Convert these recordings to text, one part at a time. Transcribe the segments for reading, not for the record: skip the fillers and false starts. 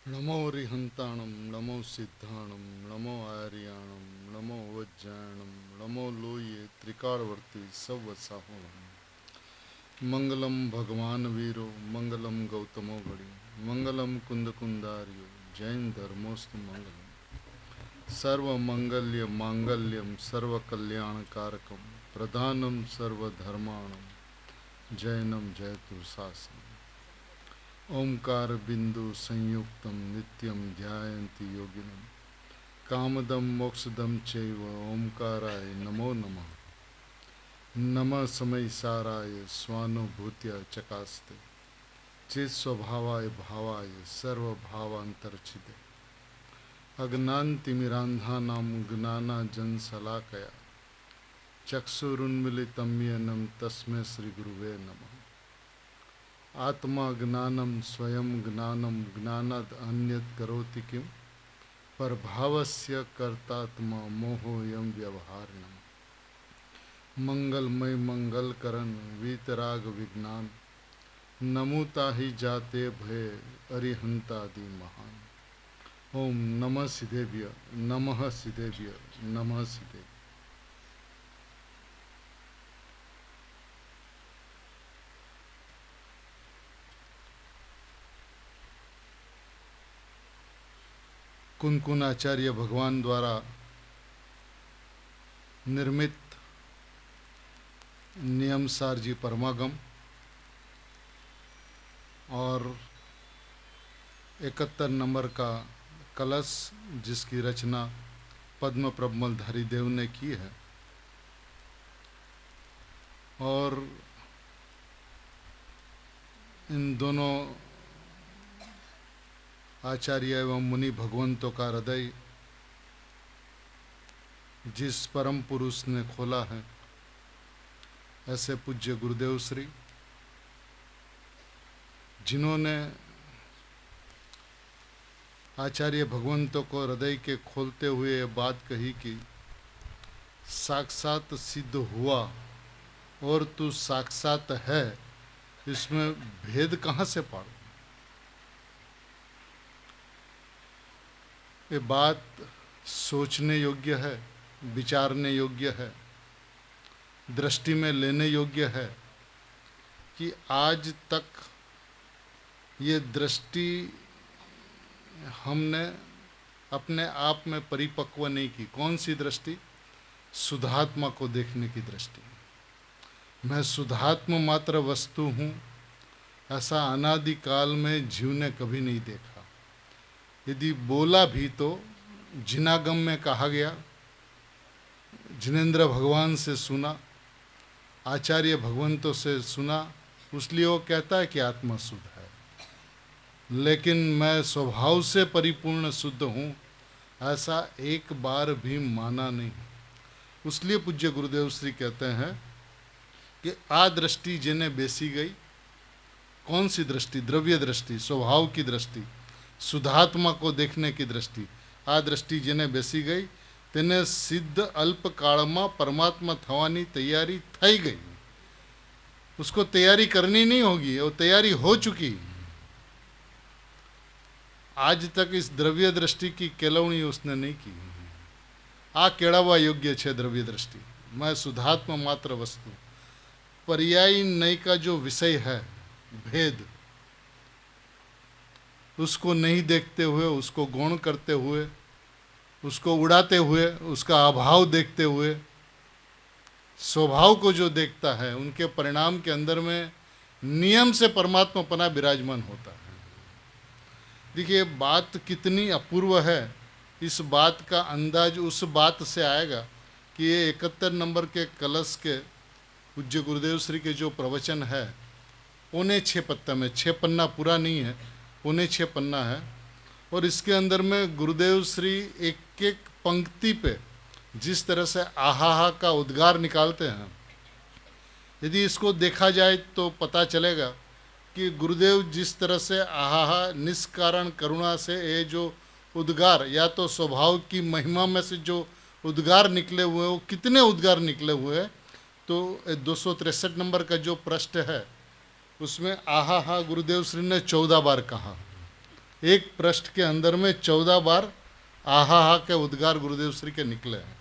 नमो रिहंताणं नमो सिद्धाणं नमो आर्याणं नमो वज्रायणं नमो लोये त्रिकालवर्ती सव्वसाहुणं मंगलम भगवान वीरो मंगलम गौतमो घड़ी मंगलम कुंद कुंदार्यो जैन धर्मोस्तु मंगलम सर्व मंगल्य मांगल्यम सर्व कल्याण कारकम प्रधानम सर्व धर्माणम जैनम जयतु शासनम ओंकार बिंदु संयुक्तम नित्यम ध्यायन्ति योगिनम कामदम मोक्षदम चैव ओंकाराय नमो नमः नमः समय साराय स्वानुभूत्य चकास्ते चित स्वभावाय भावाय सर्वभावांतरचिते अज्ञानतिमिरान्धानां ज्ञानाञ्जनशलाकया चक्षुरुन्मीलितं येन तस्मै श्रीगुरुवे नमः आत्मा ज्ञानम स्वयं ज्ञानम ज्ञानाद अन्यत करोति किम परभावस्य कर्तात्मा मोहोयम व्यवहारणम मंगलमय मंगलकरण वीतराग विज्ञान नमुता ही जाते भय अरिहंतादि महान। ओम नमः सिद्धेभ्य नमः सिद्धेभ्य नमः सिद्धेभ्य। कुनकुन आचार्य भगवान द्वारा निर्मित नियमसार जी परमागम और 71 नंबर का कलश जिसकी रचना पद्म प्रबलधारी देव ने की है और इन दोनों आचार्य एवं मुनि भगवंतों का हृदय जिस परम पुरुष ने खोला है ऐसे पूज्य गुरुदेव श्री जिन्होंने आचार्य भगवंतों को हृदय के खोलते हुए ये बात कही कि साक्षात सिद्ध हुआ और तू साक्षात है, इसमें भेद कहाँ से पाड़ो। ये बात सोचने योग्य है, विचारने योग्य है, दृष्टि में लेने योग्य है कि आज तक ये दृष्टि हमने अपने आप में परिपक्व नहीं की। कौन सी दृष्टि? शुद्धात्मा को देखने की दृष्टि। मैं शुद्धात्मा मात्र वस्तु हूँ, ऐसा अनादिकाल में जीव ने कभी नहीं देखा। यदि बोला भी तो जिनागम में कहा गया, जिनेन्द्र भगवान से सुना, आचार्य भगवंतों से सुना, उसलिए वो कहता है कि आत्मा शुद्ध है। लेकिन मैं स्वभाव से परिपूर्ण शुद्ध हूँ, ऐसा एक बार भी माना नहीं। उसलिए पूज्य गुरुदेव श्री कहते हैं कि आ दृष्टि जिन्हें बेसी गई। कौन सी दृष्टि? द्रव्य दृष्टि, स्वभाव की दृष्टि, शुद्धात्मा को देखने की दृष्टि। आ दृष्टि जिन्हें बेसी गई તેને સિદ્ધ અલ્પકાળમાં परमात्मा થવાની तैयारी થઈ गई। उसको तैयारी करनी नहीं होगी, वो तैयारी हो चुकी। आज तक इस द्रव्य दृष्टि की केलवणी उसने नहीं की। आ केळववा योग्य है द्रव्य दृष्टि। मैं शुद्धात्मा मात्र वस्तु। पर्यायी नय का जो विषय है भेद, उसको नहीं देखते हुए, उसको गौण करते हुए, उसको उड़ाते हुए, उसका अभाव देखते हुए, स्वभाव को जो देखता है, उनके परिणाम के अंदर में नियम से परमात्मापना विराजमान होता है। देखिए बात कितनी अपूर्व है। इस बात का अंदाज उस बात से आएगा कि ये 71 नंबर के कलश के पूज्य गुरुदेव श्री के जो प्रवचन है, 6.25 पत्ता में, 6 पन्ना पूरा नहीं है, 6.25 पन्ना है। और इसके अंदर में गुरुदेव श्री एक एक पंक्ति पे जिस तरह से आहा का उद्गार निकालते हैं, यदि इसको देखा जाए तो पता चलेगा कि गुरुदेव जिस तरह से आहा निष्कारण करुणा से ये जो उद्गार, या तो स्वभाव की महिमा में से जो उद्गार निकले हुए, वो कितने उद्गार निकले हुए हैं। तो 263 नंबर का जो पृष्ठ है उसमें आहा गुरुदेव श्री ने 14 बार कहा। एक पृष्ठ के अंदर में 14 बार आहा हा के उद्गार गुरुदेव श्री के निकले हैं।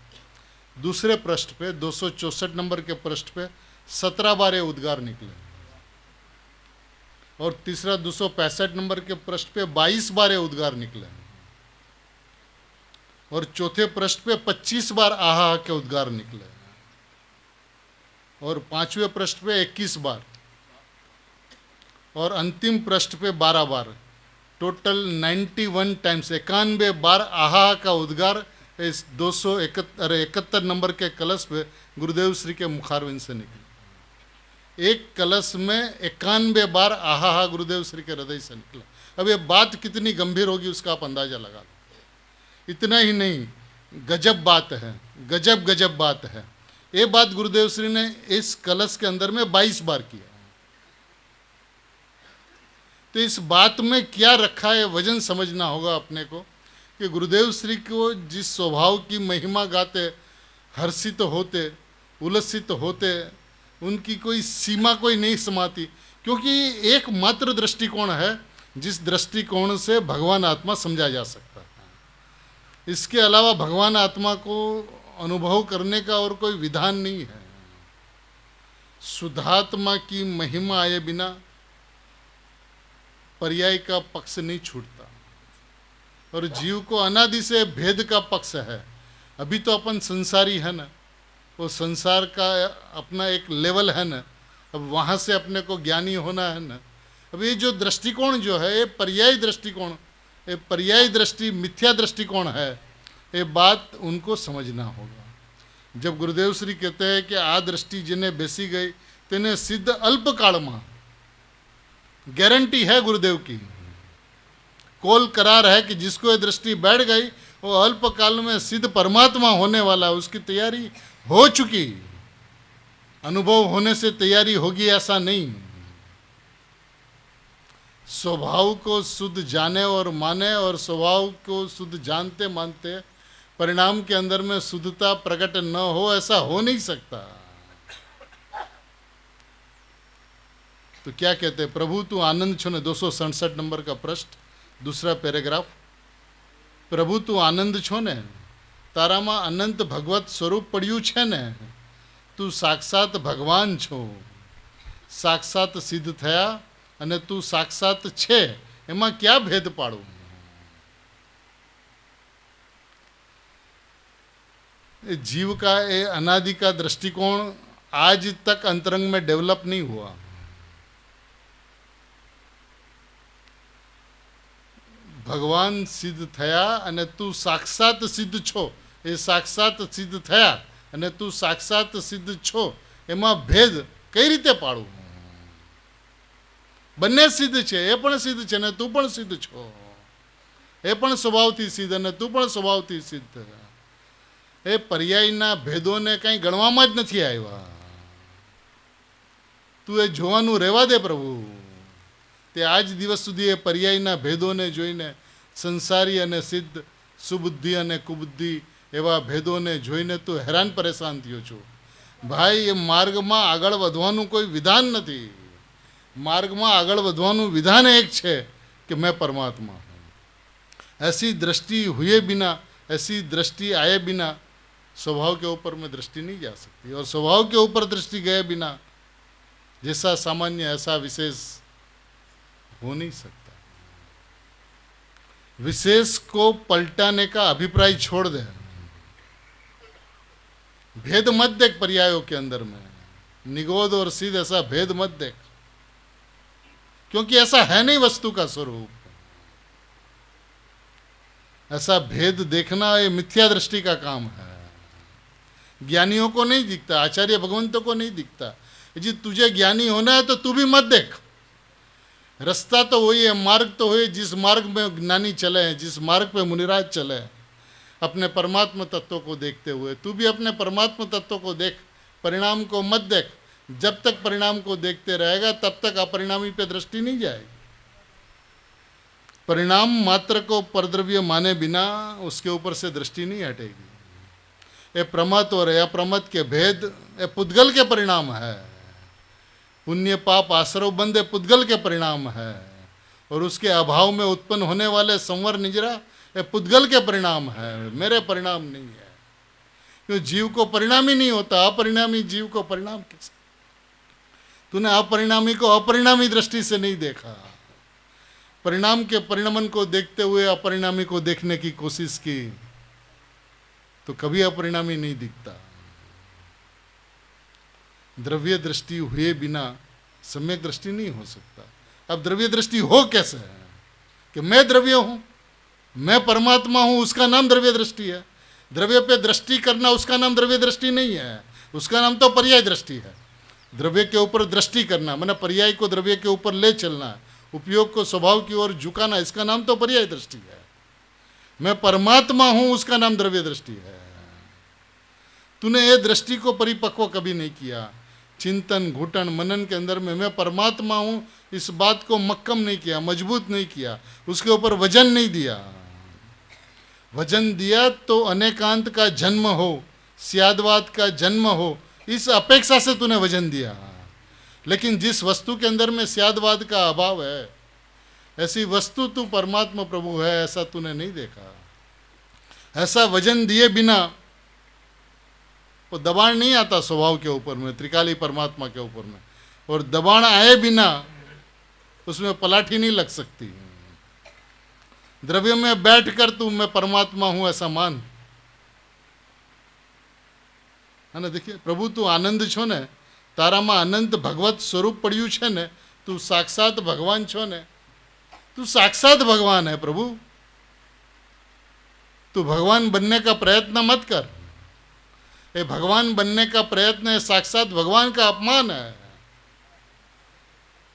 दूसरे पृष्ठ पे 264 नंबर के पृष्ठ पे 17 बार ये उद्गार निकले, और तीसरा 265 नंबर के पृष्ठ पे 22 बार ये उद्गार निकले, और चौथे पृष्ठ पे 25 बार आहा हा के उद्गार निकले, और पांचवें पृष्ठ पे 21 बार, और अंतिम पृष्ठ पे 12 बार। टोटल 91 टाइम्स 91 बार आहा का उद्गार इस 271 नंबर के कलश पे गुरुदेव श्री के मुखारविंद से निकले। एक कलश में 91 बार आहा हा गुरुदेव श्री के हृदय से निकला। अब ये बात कितनी गंभीर होगी उसका आप अंदाजा लगा लो। इतना ही नहीं, गजब बात है, गजब बात है। ये बात गुरुदेव श्री ने इस कलश के अंदर में 22 बार किया। तो इस बात में क्या रखा है वजन समझना होगा अपने को, कि गुरुदेव श्री को जिस स्वभाव की महिमा गाते, हर्षित होते, उल्लसित होते, उनकी कोई सीमा कोई नहीं समाती, क्योंकि एक मात्र दृष्टिकोण है जिस दृष्टिकोण से भगवान आत्मा समझा जा सकता है। इसके अलावा भगवान आत्मा को अनुभव करने का और कोई विधान नहीं है। शुद्धात्मा की महिमा आए बिना पर्याय का पक्ष नहीं छूटता, और जीव को अनादि से भेद का पक्ष है। अभी तो अपन संसारी है ना, वो संसार का अपना एक लेवल है ना, अब वहाँ से अपने को ज्ञानी होना है ना। अब ये जो दृष्टिकोण जो है ये पर्याय दृष्टिकोण, ये पर्याय दृष्टि मिथ्या दृष्टिकोण है, ये बात उनको समझना होगा। जब गुरुदेव श्री कहते हैं कि आ दृष्टि जिन्हें बेसी गई तिन्हें सिद्ध अल्प काल में, गारंटी है गुरुदेव की, कोल करार है कि जिसको ये दृष्टि बैठ गई वो अल्प काल में सिद्ध परमात्मा होने वाला, उसकी तैयारी हो चुकी। अनुभव होने से तैयारी होगी ऐसा नहीं। स्वभाव को शुद्ध जाने और माने, और स्वभाव को शुद्ध जानते मानते परिणाम के अंदर में शुद्धता प्रकट न हो, ऐसा हो नहीं सकता। तो क्या कहते हैं, प्रभु तू आनंद छो ने, 267 नंबर का पृष्ठ दूसरा पैराग्राफ। प्रभु तू आनंद छो ने, तारामा अनंत भगवत स्वरूप पड़્યું છે ને, તું સાક્ષાત ભગવાન છો, સાક્ષાત સિદ્ધ થયા અને તું સાક્ષાત છે, એમાં क्या भेद પાડું। जीव का ये अनादि का दृष्टिकोण आज तक अंतरंग में डेवलप नहीं हुआ। भगवान सिद्ध थया अने तू साक्षात सिद्ध छो, ये साक्षात सिद्ध थया अने तू साक्षात सिद्ध छो, एमां भेद कई रीते पाड़ू। बने सिद्ध छे, ए पण सिद्ध छे ने तू पण सिद्ध छो, ए पण स्वभावथी सिद्ध अने तू पण स्वभावथी सिद्ध। ए पर्यायना भेदोने कई गणवामां ज नथी आव्या। तू ए जोवानुं रहेवा दे प्रभु। ते आज दिवस सुधी ए पर्यायना भेदोने जोईने संसारी अने सिद्ध, सुबुद्धि अने कुबुद्धि एवा भेदोने जोईने तू हैरान परेशान थयो छो। भाई ये मार्ग में आगळ वधवानुं कोई विधान नथी। मार्ग में आगळ वधवानुं विधान एक छे कि मैं परमात्मा हूँ। ऐसी दृष्टि हुए बिना, ऐसी दृष्टि आए बिना स्वभाव के ऊपर में दृष्टि नहीं जा सकती, और स्वभाव के ऊपर दृष्टि गए बिना जैसा सामान्य ऐसा विशेष हो नहीं सकता। विशेष को पलटाने का अभिप्राय छोड़ दे, भेद मत देख पर्यायों के अंदर में, निगोद और सिद्ध ऐसा भेद मत देख, क्योंकि ऐसा है नहीं वस्तु का स्वरूप। ऐसा भेद देखना ये मिथ्या दृष्टि का काम है। ज्ञानियों को नहीं दिखता, आचार्य भगवंतों को नहीं दिखता। जी तुझे ज्ञानी होना है तो तू भी मत देख। रास्ता तो वही है, मार्ग तो वही, जिस मार्ग में ज्ञानी चले हैं, जिस मार्ग पे मुनिराज चले हैं, अपने परमात्मा तत्व को देखते हुए तू भी अपने परमात्मा तत्व को देख, परिणाम को मत देख। जब तक परिणाम को देखते रहेगा तब तक अपरिणामी पे दृष्टि नहीं जाएगी। परिणाम मात्र को परद्रव्य माने बिना उसके ऊपर से दृष्टि नहीं हटेगी। ये प्रमत और अप्रमत के भेद ये पुद्गल के परिणाम है। पुण्य पाप आश्रव बंधे पुद्गल के परिणाम है, और उसके अभाव में उत्पन्न होने वाले संवर निजरा ये पुद्गल के परिणाम है, मेरे परिणाम नहीं है। क्यों जीव को परिणाम ही नहीं होता, अपरिणामी जीव को परिणाम कैसे? तूने अपरिणामी को अपरिणामी दृष्टि से नहीं देखा, परिणाम के परिणमन को देखते हुए अपरिणामी को देखने की कोशिश की तो कभी अपरिणामी नहीं दिखता। द्रव्य दृष्टि हुए बिना सम्यक दृष्टि नहीं हो सकता। अब द्रव्य दृष्टि हो कैसे है कि मैं द्रव्य हूं, मैं परमात्मा हूं, उसका नाम द्रव्य दृष्टि है। द्रव्य पे दृष्टि करना उसका नाम द्रव्य दृष्टि नहीं है, उसका नाम तो पर्याय दृष्टि है। द्रव्य के ऊपर दृष्टि करना माने पर्याय को द्रव्य के ऊपर ले चलना, उपयोग को स्वभाव की ओर झुकाना, इसका नाम तो पर्याय दृष्टि है। मैं परमात्मा हूं, उसका नाम द्रव्य दृष्टि है। तूने ये दृष्टि को परिपक्व कभी नहीं किया। चिंतन घुटन मनन के अंदर में मैं परमात्मा हूं इस बात को मक्कम नहीं किया, मजबूत नहीं किया, उसके ऊपर वजन नहीं दिया। वजन दिया तो अनेकांत का जन्म हो, स्यादवाद का जन्म हो, इस अपेक्षा से तूने वजन दिया। लेकिन जिस वस्तु के अंदर में स्यादवाद का अभाव है, ऐसी वस्तु तू परमात्मा प्रभु है, ऐसा तूने नहीं देखा। ऐसा वजन दिए बिना वो दबाण नहीं आता स्वभाव के ऊपर में, त्रिकाली परमात्मा के ऊपर में, और दबाण आए बिना उसमें पलाठी नहीं लग सकती। द्रव्य में बैठकर तू मैं परमात्मा हूं ऐसा मान, है ना। देखिए प्रभु तू आनंद छो ने, ताराમાં अनंत भगवत स्वरूप પડ્યું છે ને, तू साक्षात भगवान छो ने, तू साक्षात भगवान है प्रभु। तू भगवान बनने का प्रयत्न मत कर, ये भगवान बनने का प्रयत्न है, साक्षात भगवान का अपमान है,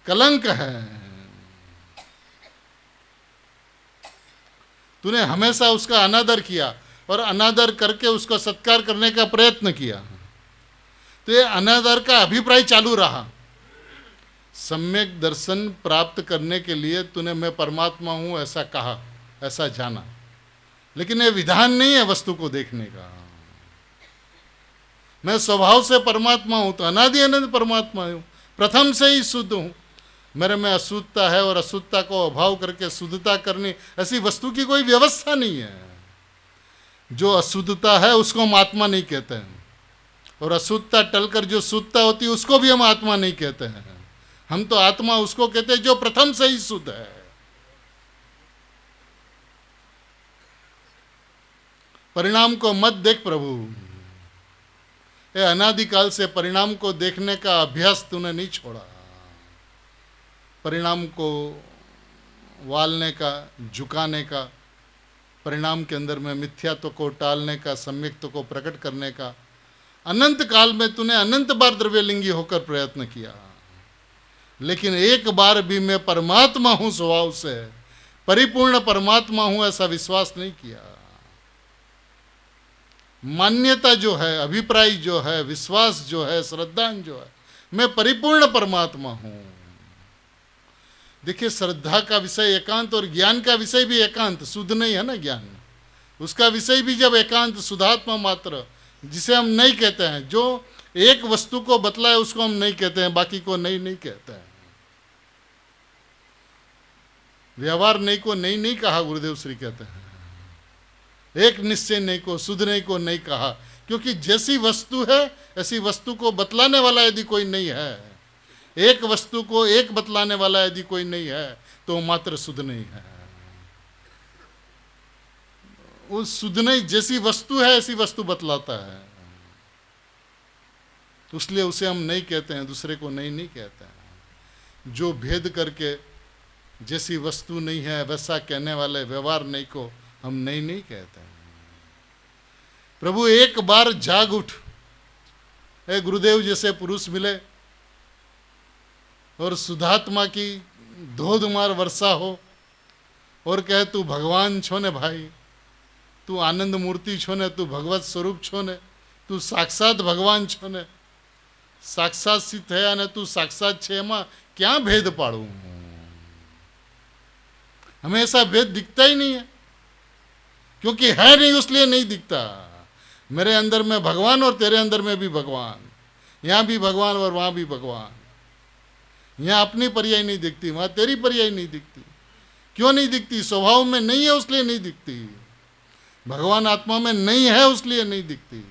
कलंक है। तूने हमेशा उसका अनादर किया और अनादर करके उसको सत्कार करने का प्रयत्न किया, तो ये अनादर का अभिप्राय चालू रहा। सम्यक दर्शन प्राप्त करने के लिए तूने मैं परमात्मा हूं ऐसा कहा, ऐसा जाना, लेकिन ये विधान नहीं है वस्तु को देखने का। मैं स्वभाव से परमात्मा हूं, तो अनादि अनंत परमात्मा हूं, प्रथम से ही शुद्ध हूं। मेरे में अशुद्धता है और अशुद्धता को अभाव करके शुद्धता करनी, ऐसी वस्तु की कोई व्यवस्था नहीं है। जो अशुद्धता है उसको हम आत्मा नहीं कहते हैं, और अशुद्धता टलकर जो शुद्धता होती है उसको भी हम आत्मा नहीं कहते हैं। हम तो आत्मा उसको कहते हैं जो प्रथम से ही शुद्ध है। परिणाम को मत देख प्रभु, ये अनादिकाल से परिणाम को देखने का अभ्यास तूने नहीं छोड़ा। परिणाम को वालने का, झुकाने का, परिणाम के अंदर में मिथ्यात्व को टालने का, सम्यक्त्व को प्रकट करने का अनंत काल में तूने अनंत बार द्रव्यलिंगी होकर प्रयत्न किया, लेकिन एक बार भी मैं परमात्मा हूं स्वभाव से, परिपूर्ण परमात्मा हूं ऐसा विश्वास नहीं किया। मान्यता जो है, अभिप्राय जो है, विश्वास जो है, श्रद्धा जो है, मैं परिपूर्ण परमात्मा हूं। देखिए श्रद्धा का विषय एकांत और ज्ञान का विषय भी एकांत, शुद्ध नहीं है ना ज्ञान, उसका विषय भी जब एकांत शुद्धात्मा मात्र, जिसे हम नहीं कहते हैं, जो एक वस्तु को बतलाए उसको हम नहीं कहते हैं, बाकी को नहीं कहते हैं। व्यवहार नहीं को नहीं कहा गुरुदेव श्री कहते हैं, एक निश्चय नहीं को, शुद्ध नहीं को नहीं कहा, क्योंकि जैसी वस्तु है ऐसी वस्तु को बतलाने वाला यदि कोई नहीं है, एक वस्तु को एक बतलाने वाला यदि कोई नहीं है, तो मात्र शुद्ध नहीं है। उस शुद्ध नहीं जैसी वस्तु है ऐसी वस्तु बतलाता है, इसलिए उसे हम नहीं कहते हैं, दूसरे को नहीं कहते हैं। जो भेद करके जैसी वस्तु नहीं है वैसा कहने वाले व्यवहार नहीं को हम नहीं कहते हैं। प्रभु एक बार जाग उठ, ए गुरुदेव जैसे पुरुष मिले और शुद्धात्मा की धोधमार वर्षा हो और कहे तू भगवान छो ने भाई, तू आनंद मूर्ति छो ने, तू भगवत स्वरूप छो ने, तू साक्षात भगवान छो ने, साक्षात सिद्ध थया ने तू साक्षात छे, एमां क्या भेद पाड़ू? हमें ऐसा भेद दिखता ही नहीं है, क्योंकि है नहीं इसलिए नहीं दिखता। मेरे अंदर में भगवान और तेरे अंदर में भी भगवान, यहाँ भी भगवान और वहाँ भी भगवान। यहाँ अपनी पर्याय नहीं दिखती, वहाँ तेरी पर्याय नहीं दिखती। क्यों नहीं दिखती? स्वभाव में नहीं है उसलिए नहीं दिखती, भगवान आत्मा में नहीं है उसलिए नहीं दिखती।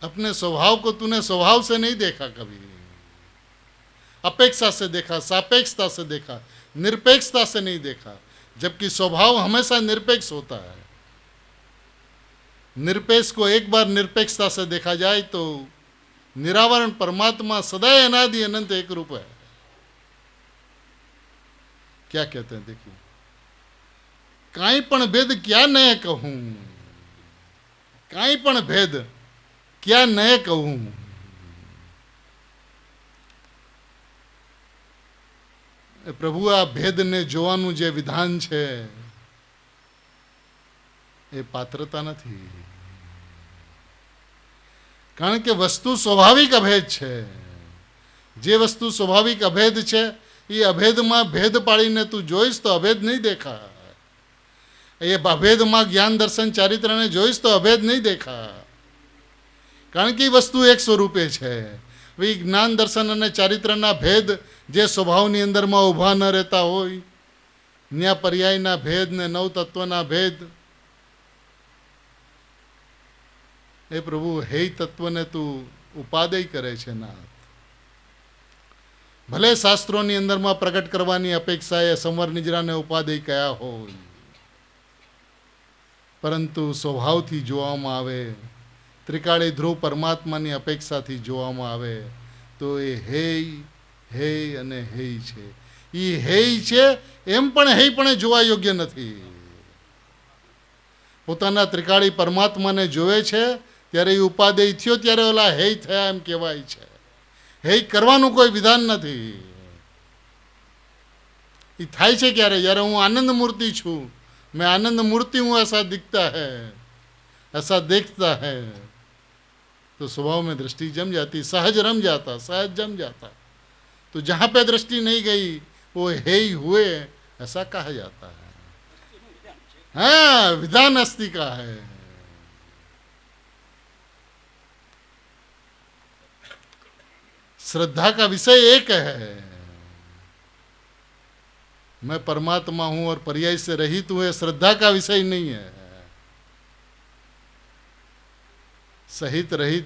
अपने स्वभाव को तूने स्वभाव से नहीं देखा, कभी अपेक्षा से देखा, सापेक्षता से देखा, निरपेक्षता से नहीं देखा, जबकि स्वभाव हमेशा निरपेक्ष होता है। निरपेक्ष को एक बार निरपेक्षता से देखा जाए तो निरावरण परमात्मा सदैव अनादि अनंत एक रूप है। क्या कहते हैं देखिए, काई पण भेद क्या नए कहूं, काई पण भेद क्या नए कहूं। પ્રભુ આ ભેદને જોવાનું જે વિધાન છે એ પાત્રતા નથી, કારણ કે વસ્તુ સ્વાભાવિક અભેદ છે। જે વસ્તુ સ્વાભાવિક અભેદ છે એ અભેદમાં ભેદ પાડીને તું જોઈશ તો અભેદ નહીં દેખા, એ અભેદમાં જ્ઞાન દર્શન ચારિત્રને જોઈશ તો અભેદ નહીં देखा, કારણ કે એ વસ્તુ એક સ્વરૂપે છે। જ્ઞાન દર્શન અને ચારિત્રના ભેદ જે સ્વભાવની અંદરમાં ઊભા ન રહેતા હોય, ન્યા પર્યાયના ભેદ ને નવ તત્વના ભેદ, એ પ્રભુ હે તત્વને તું ઉપાદેય કરે છે નાથ। ભલે શાસ્ત્રોની અંદરમાં પ્રગટ કરવાની અપેક્ષાએ સંવર નિજરાને ઉપાદેય કયા હોય, પરંતુ સ્વભાવથી જોવામાં આવે, ત્રિકાળી ધ્રુવ પરમાત્માની અપેક્ષાથી જોવામાં આવે તો એ હેય હેય અને હેય છે। એ હેય છે એમ પણ હેય પણ જોવા યોગ્ય નથી। પોતાના ત્રિકાળી પરમાત્માને જોવે છે ત્યારે એ ઉપાદેય થયો ત્યારે ઓલા હેય થયા એમ કહેવાય છે। હેય કરવાનું કોઈ વિધાન નથી। એ થાય છે ક્યારે? જ્યારે હું આનંદ મૂર્તિ છું, मैं आनंद मूर्ति हूँ, ऐसा दिखता है, ऐसा देखता है, तो स्वभाव में दृष्टि जम जाती, सहज रम जाता, सहज जम जाता। तो जहाँ पे दृष्टि नहीं गई वो हे ही हुए ऐसा कहा जाता है। हाँ, विधान अस्थि का है। श्रद्धा का विषय एक है, मैं परमात्मा हूं और पर्याय से रहित हूं, श्रद्धा का विषय नहीं है। सहित रहित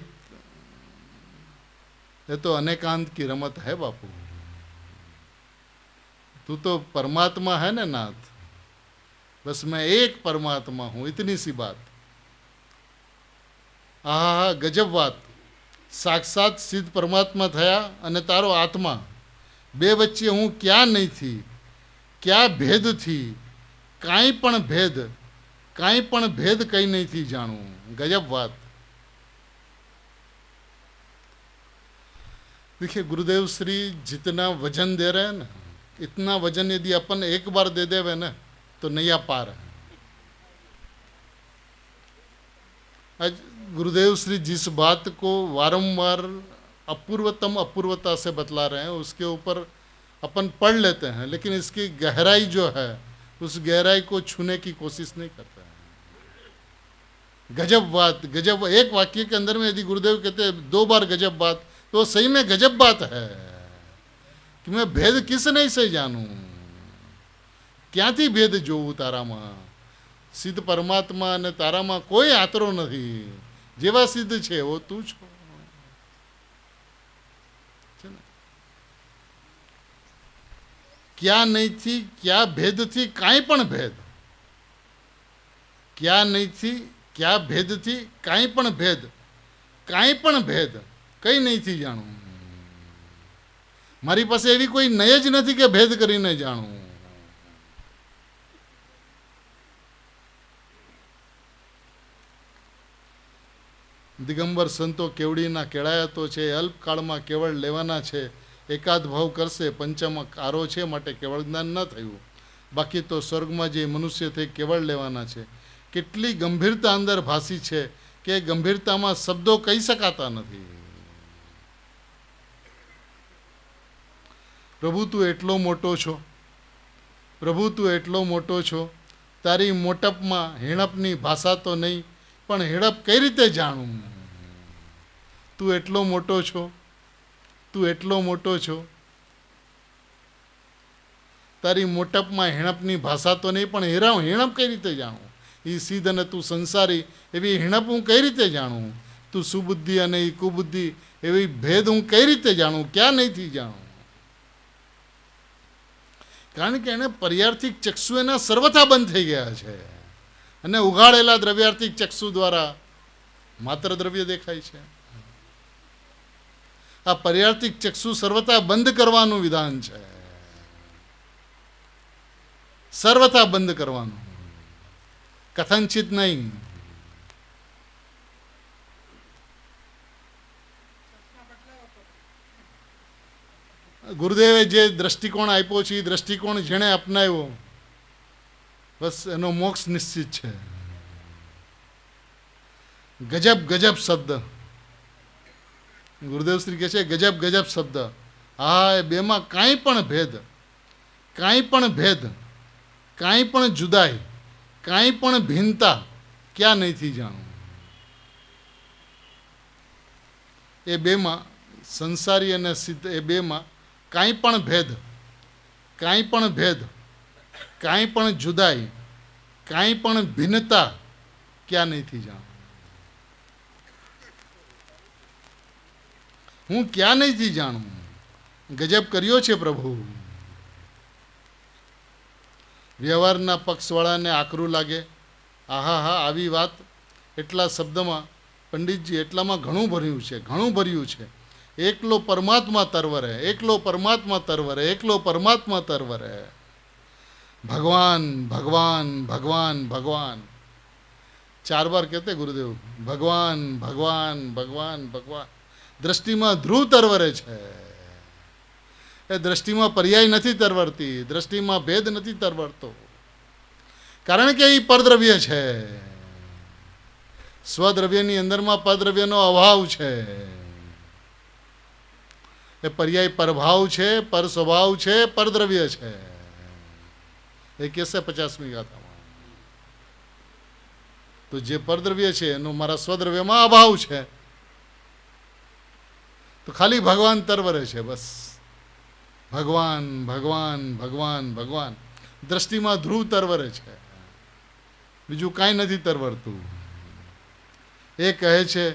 ये तो अनेकांत की रमत है बापू। तू तो परमात्मा है ना नाथ, बस मैं एक परमात्मा हूं, इतनी सी बात। आहा, गजब बात। साक्षात सिद्ध परमात्मा थया अने तारो आत्मा, बे वच्चे हूँ क्या नहीं थी, क्या भेद थी, काई पण भेद, काई पण भेद कई नहीं थी जाणू। गजब बात। देखिए गुरुदेव श्री जितना वजन दे रहे हैं ना, इतना वजन यदि अपन एक बार दे देवे ना तो नैया पार है। आज गुरुदेव श्री जिस बात को वारंवार अपूर्वतम अपूर्वता से बतला रहे हैं उसके ऊपर अपन पढ़ लेते हैं, लेकिन इसकी गहराई जो है उस गहराई को छूने की कोशिश नहीं करते हैं। गजब बात, गजब। एक वाक्य के अंदर में यदि गुरुदेव कहते हैं 2 बार गजब बात, तो सही में गजब बात है कि मैं भेद किस नहीं से जानूं, क्या थी भेद जोऊं तारामां। सिद्ध परमात्मा ने तारामां कोई आतरो नहीं, जेवा सिद्ध छे वो तू छो। क्या नहीं थी, क्या भेद थी, काई पण भेद, क्या नहीं थी, क्या भेद थी, काई पण भेद, काई पण भेद कई नहीं थी जाणू। मारी पास एवी कोई नय ज नहीं कि भेद करीने जाणू। दिगंबर संतो केवड़ीना केळाया तो छे, अल्पकाळमां केवळ लेवाना छे। एकाद भाव करशे, पंचम आरो छे माटे केवळ ज्ञान न थयुं, बाकी तो स्वर्गमां जे मनुष्य थे केवळ लेवाना छे। केटली गंभीरता अंदर भासी छे के गंभीरतामां शब्दों कही शकाता नथी। प्रभु तू एटलो मोटो छो, प्रभु तू एटलो मोटो छो, तारी मोटपमां हीणपनी भाषा तो नहीं, पण हीणप कई रीते जाणुं। तू एटलो मोटो छो, तू एटलो मोटो छो, તારી મોટપમાં હિણપની ભાષા તો નહીં, પણ હિણપ કઈ રીતે જાણું? એ સિદ્ધ અને તું સંસારી એવી હિણપ હું કઈ રીતે જાણું? તું સુબુદ્ધિ અને એ કુબુદ્ધિ એવી ભેદ હું કઈ રીતે જાણું? ક્યાં નહીંથી જાણું? કારણ કે એને પર્યાર્થિક ચક્ષુ એના સર્વથા બંધ થઈ ગયા છે અને ઉઘાડેલા દ્રવ્યાર્થિક ચક્ષુ દ્વારા માત્ર દ્રવ્ય દેખાય છે. આ પર્યાર્થિક ચક્ષુ સર્વથા બંધ કરવાનું વિધાન છે, સર્વથા બંધ કરવાનું, કથનચિત નહીં. ગુરુદેવે જે દ્રષ્ટિકોણ આપ્યો છે એ દ્રષ્ટિકોણ જેણે અપનાવ્યો બસ એનો મોક્ષ નિશ્ચિત છે. ગજબ ગજબ શબ્દ ગુરુદેવ શ્રી કહે છે, ગજબ ગજબ શબ્દ. હા, એ બેમાં કાંઈ પણ ભેદ, કાંઈ પણ ભેદ, કાંઈ પણ જુદાઈ, કાંઈ પણ ભિન્નતા ક્યાં નહીંથી જાણવું? એ બેમાં સંસારી અને સિદ્ધ, એ બેમાં કાંઈ પણ ભેદ, કાંઈ પણ ભેદ, કાંઈ પણ જુદાઈ, કાંઈ પણ ભિન્નતા ક્યાં નહીંથી જાણું? હું ક્યાં નહીંથી જાણું? ગજબ કર્યો છે પ્રભુ. વ્યવહારના પક્ષવાળાને આકરું લાગે, આહા હા, આવી વાત એટલા શબ્દમાં પંડિતજી એટલામાં ઘણું ભર્યું છે, ઘણું ભર્યું છે. એકલો પરમાત્મા તરવરે, એકલો પરમાત્મા તરવરે, એકલો પરમાત્મા તરવરે. ભગવાન ભગવાન ભગવાન ભગવાન 4 બાર કહેતે ગુરુદેવ. ભગવાન ભગવાન ભગવાન ભગવાન. દ્રષ્ટિમાં ધ્રુવ તરવરે છે. એ દ્રષ્ટિમાં પર્યાય નથી તરવરતી, દ્રષ્ટિમાં ભેદ નથી તરવરતો, કારણ કે એ પરદ્રવ્ય છે. સ્વદ્રવ્યની અંદરમાં પરદ્રવ્યનો અભાવ છે. એ પર્યાય પરભાવ છે, પર સ્વભાવ છે, પરદ્રવ્ય છે. એ કહેશે 50મી ગાથામાં. તો જે પરદ્રવ્ય છે એનો મારા સ્વદ્રવ્યમાં અભાવ છે, તો ખાલી ભગવાન તરવરે છે. બસ ભગવાન ભગવાન ભગવાન ભગવાન. દ્રષ્ટિમાં ધ્રુવ તરવરે છે, બીજું કાંઈ નથી તરવરતું. એ કહે છે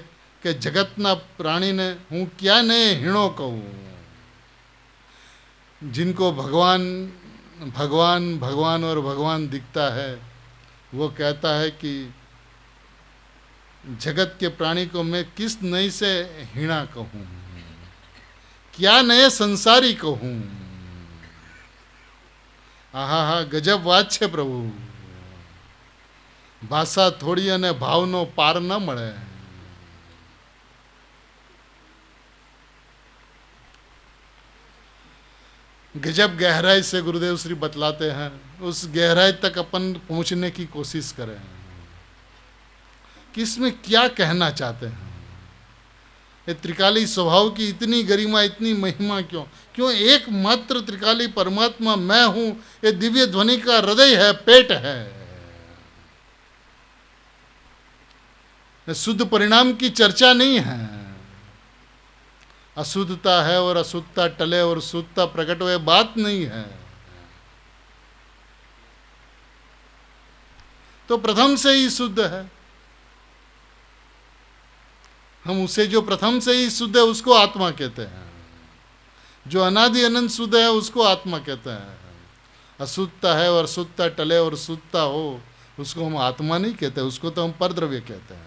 कि जगतना प्राणी ने हूँ क्या नए हिणो कहूँ, जिनको भगवान भगवान भगवान और भगवान दिखता है वो कहता है कि जगत के प्राणी को मैं किस नई से हिणा कहूँ, क्या नए संसारी कहूँ. आहा हा, गजब વાત છે પ્રભુ. ભાષા થોડી અને ભાવનો પાર ન મળે. गजब गहराई से गुरुदेव श्री बतलाते हैं, उस गहराई तक अपन पहुंचने की कोशिश करें कि इसमें क्या कहना चाहते हैं. ये त्रिकाली स्वभाव की इतनी गरिमा, इतनी महिमा क्यों? क्यों एकमात्र त्रिकाली परमात्मा मैं हूं. ये दिव्य ध्वनि का हृदय है, पेट है. शुद्ध परिणाम की चर्चा नहीं है. अशुद्धता है और अशुद्धता टले और शुद्धता प्रकट हो, बात नहीं है. तो प्रथम से ही शुद्ध है. हम उसे जो प्रथम से ही शुद्ध है उसको आत्मा कहते हैं. जो अनादि अनंत शुद्ध है उसको आत्मा कहते हैं. अशुद्धता है और शुद्धता टले और शुद्धता हो उसको हम आत्मा नहीं कहते, उसको तो हम परद्रव्य कहते हैं.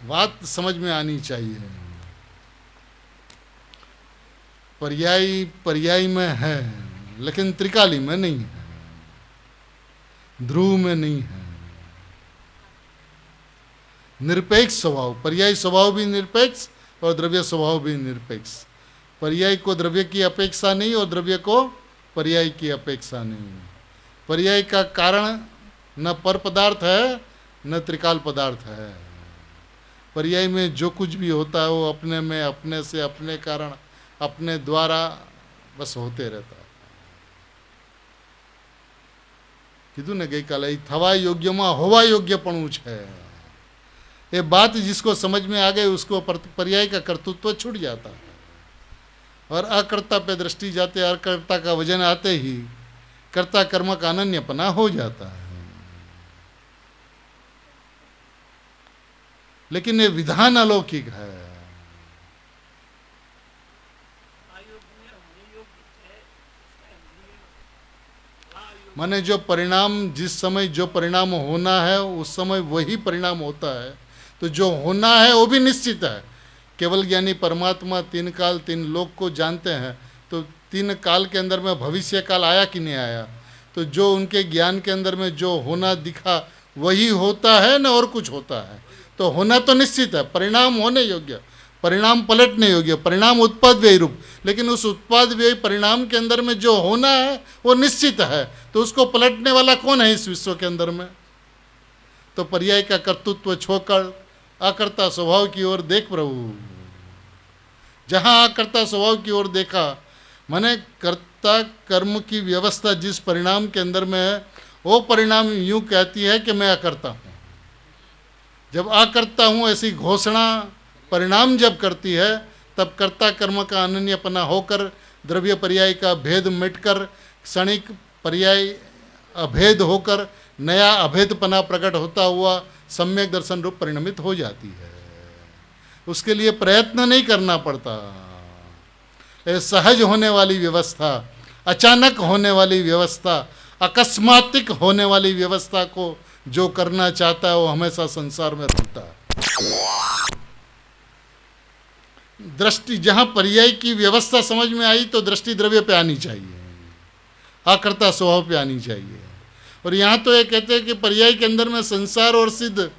बात समझ में आनी चाहिए. पर्यायी पर्यायी में है लेकिन त्रिकाली में नहीं है, ध्रुव में नहीं है. निरपेक्ष स्वभाव, पर्यायी स्वभाव भी निरपेक्ष और द्रव्य स्वभाव भी निरपेक्ष. पर्यायी को द्रव्य की अपेक्षा नहीं और द्रव्य को पर्यायी की अपेक्षा नहीं. पर्यायी का कारण न पर पदार्थ है न त्रिकाल पदार्थ है. पर्यायी में जो कुछ भी होता है वो अपने में, अपने से, अपने कारण, अपने द्वारा बस होते रहता है. कीधु ने गई काले थवा योग्य में होवा योग्य पण है. ये बात जिसको समझ में आ गई उसको पर्याय का कर्तृत्व छूट जाता है. और अकर्ता पे दृष्टि जाते, अकर्ता का वजन आते ही कर्ता कर्म का अनन्यपना हो जाता है। लेकिन ये विधान अलौकिक है। माने जो परिणाम, जिस समय जो परिणाम होना है उस समय वही परिणाम होता है। तो जो होना है वो भी निश्चित है। केवल ज्ञानी परमात्मा तीन काल तीन लोक को जानते हैं, तो तीन काल के अंदर में भविष्य काल आया कि नहीं आया, तो जो उनके ज्ञान के अंदर में जो होना दिखा वही होता है न और कुछ होता है। तो होना तो निश्चित है, परिणाम होने योग्य, परिणाम पलटने योग्य, परिणाम उत्पाद व्यय रूप। लेकिन उस उत्पाद व्यय परिणाम के अंदर में जो होना है वो निश्चित है, तो उसको पलटने वाला कौन है इस विश्व के अंदर में? तो पर्याय का कर्तृत्व छोड़कर अकर्ता स्वभाव की ओर देख प्रभु। जहां अकर्ता स्वभाव की ओर देखा, माने कर्ता कर्म की व्यवस्था जिस परिणाम के अंदर में है, वो परिणाम यूं कहती है कि मैं अकर्ता हूं। जब अकर्ता हूं ऐसी घोषणा परिणाम जब करती है, तब कर्ता कर्म का अनन्यपना होकर द्रव्य पर्याय का भेद मिटकर क्षणिक पर्याय अभेद होकर नया अभेदपना प्रकट होता हुआ सम्यक दर्शन रूप परिणमित हो जाती है। उसके लिए प्रयत्न नहीं करना पड़ता। सहज होने वाली व्यवस्था, अचानक होने वाली व्यवस्था, अकस्मातिक होने वाली व्यवस्था को जो करना चाहता है वो हमेशा संसार में रहता है। दृष्टि जहां पर्याय की व्यवस्था समझ में आई तो दृष्टि द्रव्य पे आनी चाहिए, अकर्ता स्वभाव पे आनी चाहिए। और यहां तो ये कहते हैं कि पर्याय के अंदर में संसार और सिद्ध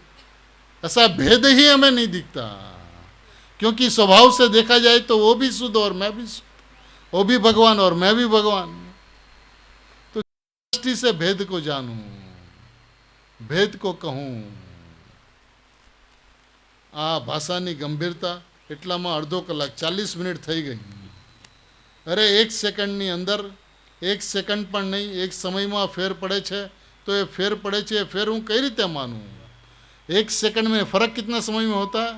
ऐसा भेद ही हमें नहीं दिखता, क्योंकि स्वभाव से देखा जाए तो वो भी शुद्ध और मैं भी शुद्ध, वो भी भगवान और मैं भी भगवान। तो दृष्टि से भेद को जानूं, भेद को कहूं। आ भाषानी गंभीरता એટલામાં અડધો કલાક 40 મિનિટ થઈ ગઈ। અરે એક સેકન્ડની અંદર, એક સેકન્ડ પણ નહીં, એક સમયમાં ફેર પડે છે, તો એ ફેર પડે છે, એ ફેર હું કઈ રીતે માનું? एक सेकंड में फर्क कितना समय में होता है?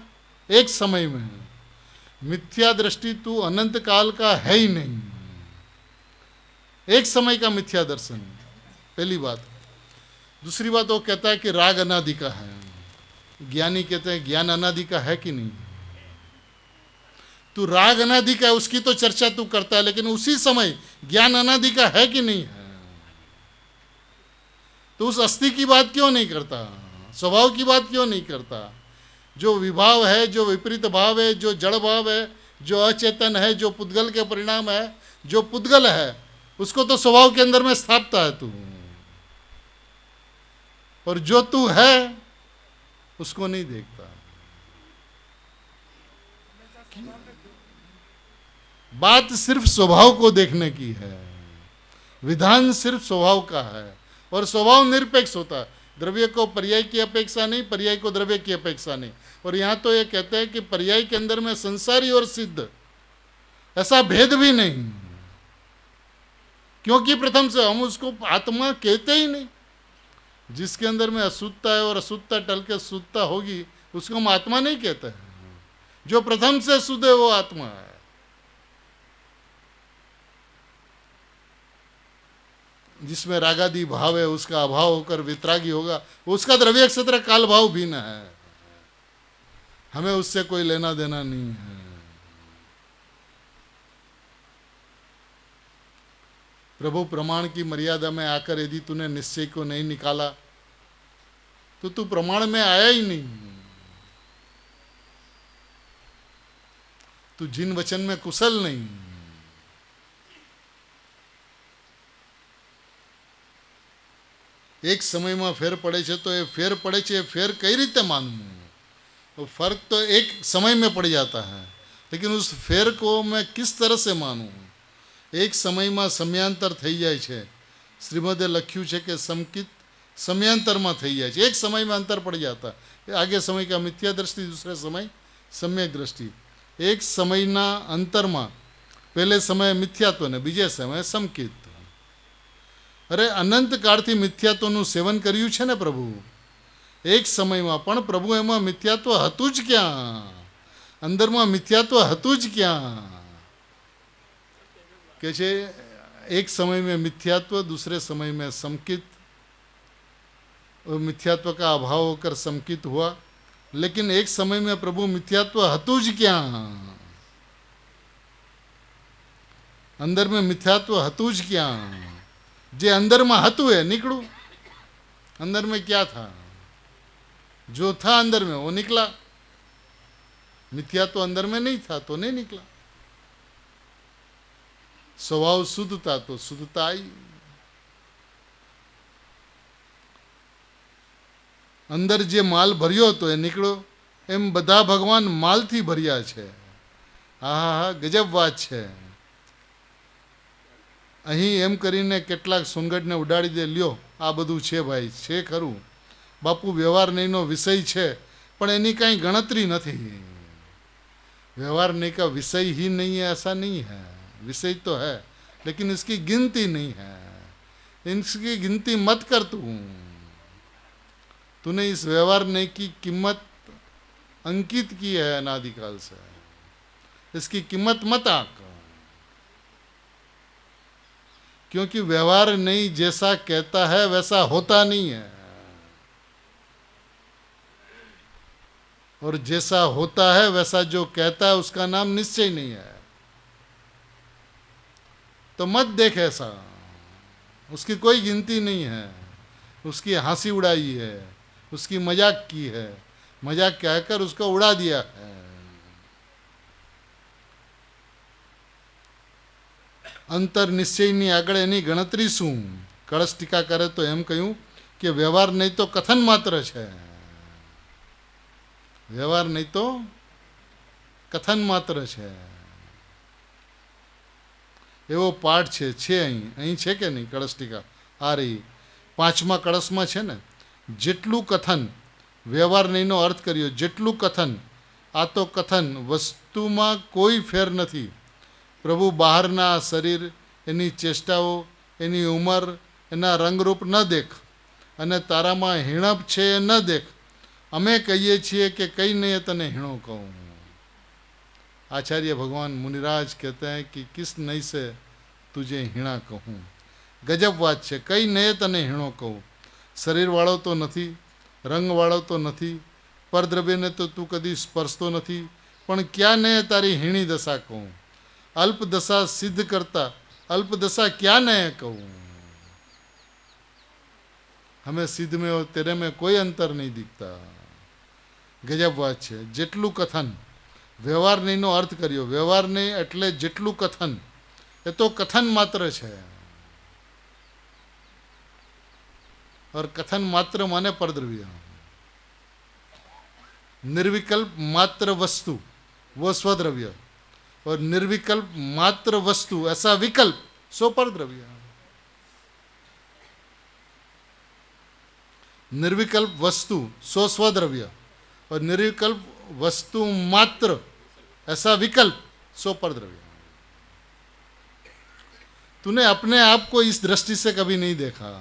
एक समय में। मिथ्या दृष्टि तू अनंत काल का है ही नहीं, एक समय का मिथ्या दर्शन, पहली बात। दूसरी बात वो कहता है कि राग अनादि का है। ज्ञानी कहते हैं ज्ञान अनादि का है कि नहीं? तू राग अनादि का है उसकी तो चर्चा तू करता है, लेकिन उसी समय ज्ञान अनादि का है कि नहीं है? तो उस अस्थि की बात क्यों नहीं करता? स्वभाव की बात क्यों नहीं करता? जो विभाव है, जो विपरीत भाव है, जो जड़ भाव है, जो अचेतन है, जो पुद्गल के परिणाम है, जो पुद्गल है, उसको तो स्वभाव के अंदर में स्थापता है तू, और जो तू है उसको नहीं देखता। बात सिर्फ स्वभाव को देखने की है, विधान सिर्फ स्वभाव का है, और स्वभाव निरपेक्ष होता है। द्रव्य को पर्याय की अपेक्षा नहीं, पर्याय को द्रव्य की अपेक्षा नहीं। और यहां तो ये कहते हैं कि पर्याय के अंदर में संसारी और सिद्ध ऐसा भेद भी नहीं, क्योंकि प्रथम से हम उसको आत्मा कहते ही नहीं। जिसके अंदर में अशुद्धता है और अशुद्धता टल के शुद्धता होगी उसको हम आत्मा नहीं कहते हैं। जो प्रथम से शुद्ध है वो आत्मा है। जिसमें रागादि भाव है उसका अभाव होकर वितरागी होगा, उसका द्रव्य क्षेत्र काल भाव भिन्न है, हमें उससे कोई लेना देना नहीं है। प्रभु प्रमाण की मर्यादा में आकर यदि तूने निश्चय को नहीं निकाला तो तू प्रमाण में आया ही नहीं। तू जिन वचन में कुशल नहीं। एक समय में फेर पड़े छे तो ये फेर पड़े छे, फेर कई रीते मानવું? तो फर्क तो एक समय में पड़ जाता है, लेकिन उस फेर को मैं किस तरह से मानूं? एक समय में समयांतर થઈ જાય છે। श्रीमदे लख्યું છે કે समकित समयांतर में થઈ જાય છે। एक समय में अंतर पड़ जाता है। आगे समय का मिथ्या दृष्टि, दूसरे समय सम्यक दृष्टि। एक समय ना अंतर में पहले समय मिथ्यात्व ने बीजे समय समकित। अरे अनंत काळथी मिथ्यात्वનું सेवन કર્યું છે ને પ્રભુ। એક સમયમાં પણ પ્રભુ એમાં મિથ્યાત્વ હતું જ ક્યાં? અંદરમાં મિથ્યાત્વ હતું જ ક્યાં? કે છે एक समय में मिथ्यात्व, दूसरे समय में समकित, और मिथ्यात्व का अभाव होकर समकित हुआ। लेकिन एक समय में प्रभु मिथ्यात्व हतु ज क्या, अंदर में मिथ्यात्व हतु ज क्या, जे अंदर में हतु है निकलू, अंदर में क्या था, जो था अंदर में वो निकला, मिथ्यात्व अंदर में नहीं था तो नहीं निकला। स्वभाव शुद्ध था तो शुद्धता आई, अंदर जे माल भर्यो तो એ નીકળો। એમ બધા ભગવાન માલથી ભર્યા છે। હા, ગજબ વાત છે। અહીં એમ કરીને કેટલાક સુંગડને ઉડાડી દે, લ્યો આ બધું છે ભાઈ, છે ખરું બાપુ, વ્યવહાર નહીંનો વિષય છે પણ એની કાંઈ ગણતરી નથી। व्यवहार नहीं का विषय ही नहीं है ऐसा नहीं है, विषय तो है लेकिन इसकी गिनती नहीं है। इसकी गिनती मत कर तूने इस व्यवहार नहीं की कीमत अंकित की है अनादिकाल से, इसकी कीमत मत आंक, क्योंकि व्यवहार नहीं जैसा कहता है वैसा होता नहीं है, और जैसा होता है वैसा जो कहता है उसका नाम निश्चय नहीं है। तो मत देख ऐसा, उसकी कोई गिनती नहीं है, उसकी हंसी उड़ाई है, उसकी मजाक की है, मजाक कहकर उसको उड़ा दिया है। अंतर निश्चयनी आगळ एनी गणतरी शू? कळश टीका करे तो एम कहूं कि व्यवहार नहीं तो कथन मात्र है, व्यवहार नहीं तो कथन मात्र है। एवो पाठ छे अहीं छे के नहीं? कळश टीका आ रही 5मा कळशमां छे ने, जेटलू कथन व्यवहार नहीं नो अर्थ कर्यो, जेटलू कथन आ तो कथन वस्तु में कोई फेर नहीं। प्रभु बहारना शरीर, एनी चेष्टाओ, एनी उमर, एना रंगरूप न देख, अने तारा में हीणप छे न देख। अमे कहीए छीए कि कई नहीं तने हीणो कहूँ। आचार्य भगवान मुनिराज कहते हैं कि किस नहीं से तुझे हीणा कहूँ। गजब बात है, कई नहीं तने हीणो कहूँ। शरीर वाळो तो नहीं, रंग वाळो तो नहीं, परद्रव्य ने तो तू कदी स्पर्शतो नहीं, पण क्या ने तारी हीणी दशा कहूँ। अल्प दशा सिद्ध करता अल्प दशा क्या ने कहूँ। हमें सिद्ध में और तेरे में कोई अंतर नहीं दिखता। गजब बात है। जेटलू कथन व्यवहार नहीं नो अर्थ करियो, व्यवहार नहीं एटले जेटलू कथन, ये तो कथन मात्र है, और कथन मात्र माने परद्रव्य। निर्विकल्प मात्र वस्तु वो स्वद्रव्य, और निर्विकल्प मात्र वस्तु ऐसा विकल्प सो परद्रव्य। निर्विकल्प वस्तु सो स्वद्रव्य, और निर्विकल्प वस्तु मात्र ऐसा विकल्प सो परद्रव्य। तूने अपने आप को इस दृष्टि से कभी नहीं देखा।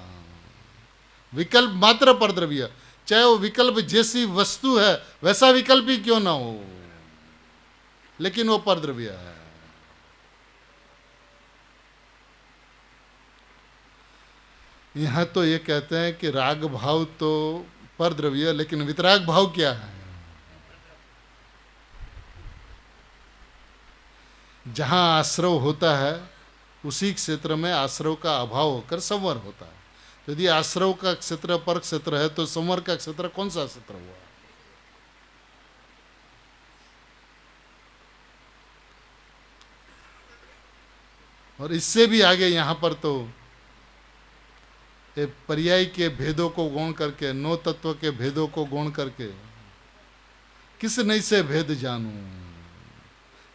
विकल्प मात्र परद्रव्य, चाहे वो विकल्प जैसी वस्तु है वैसा विकल्प ही क्यों ना हो, लेकिन वो परद्रव्य है। यहां तो ये कहते हैं कि राग भाव तो परद्रव्य, लेकिन वितराग भाव क्या है? जहां आश्रव होता है उसी क्षेत्र में आश्रव का अभाव होकर संवर होता है। यदि आश्रव का क्षेत्र पर क्षेत्र है तो संवर का क्षेत्र कौन सा क्षेत्र हुआ? और इससे भी आगे यहाँ पर तो ये पर्याय के भेदों को गौण करके, नो तत्व के भेदों को गौण करके किस नहीं से भेद जानूं।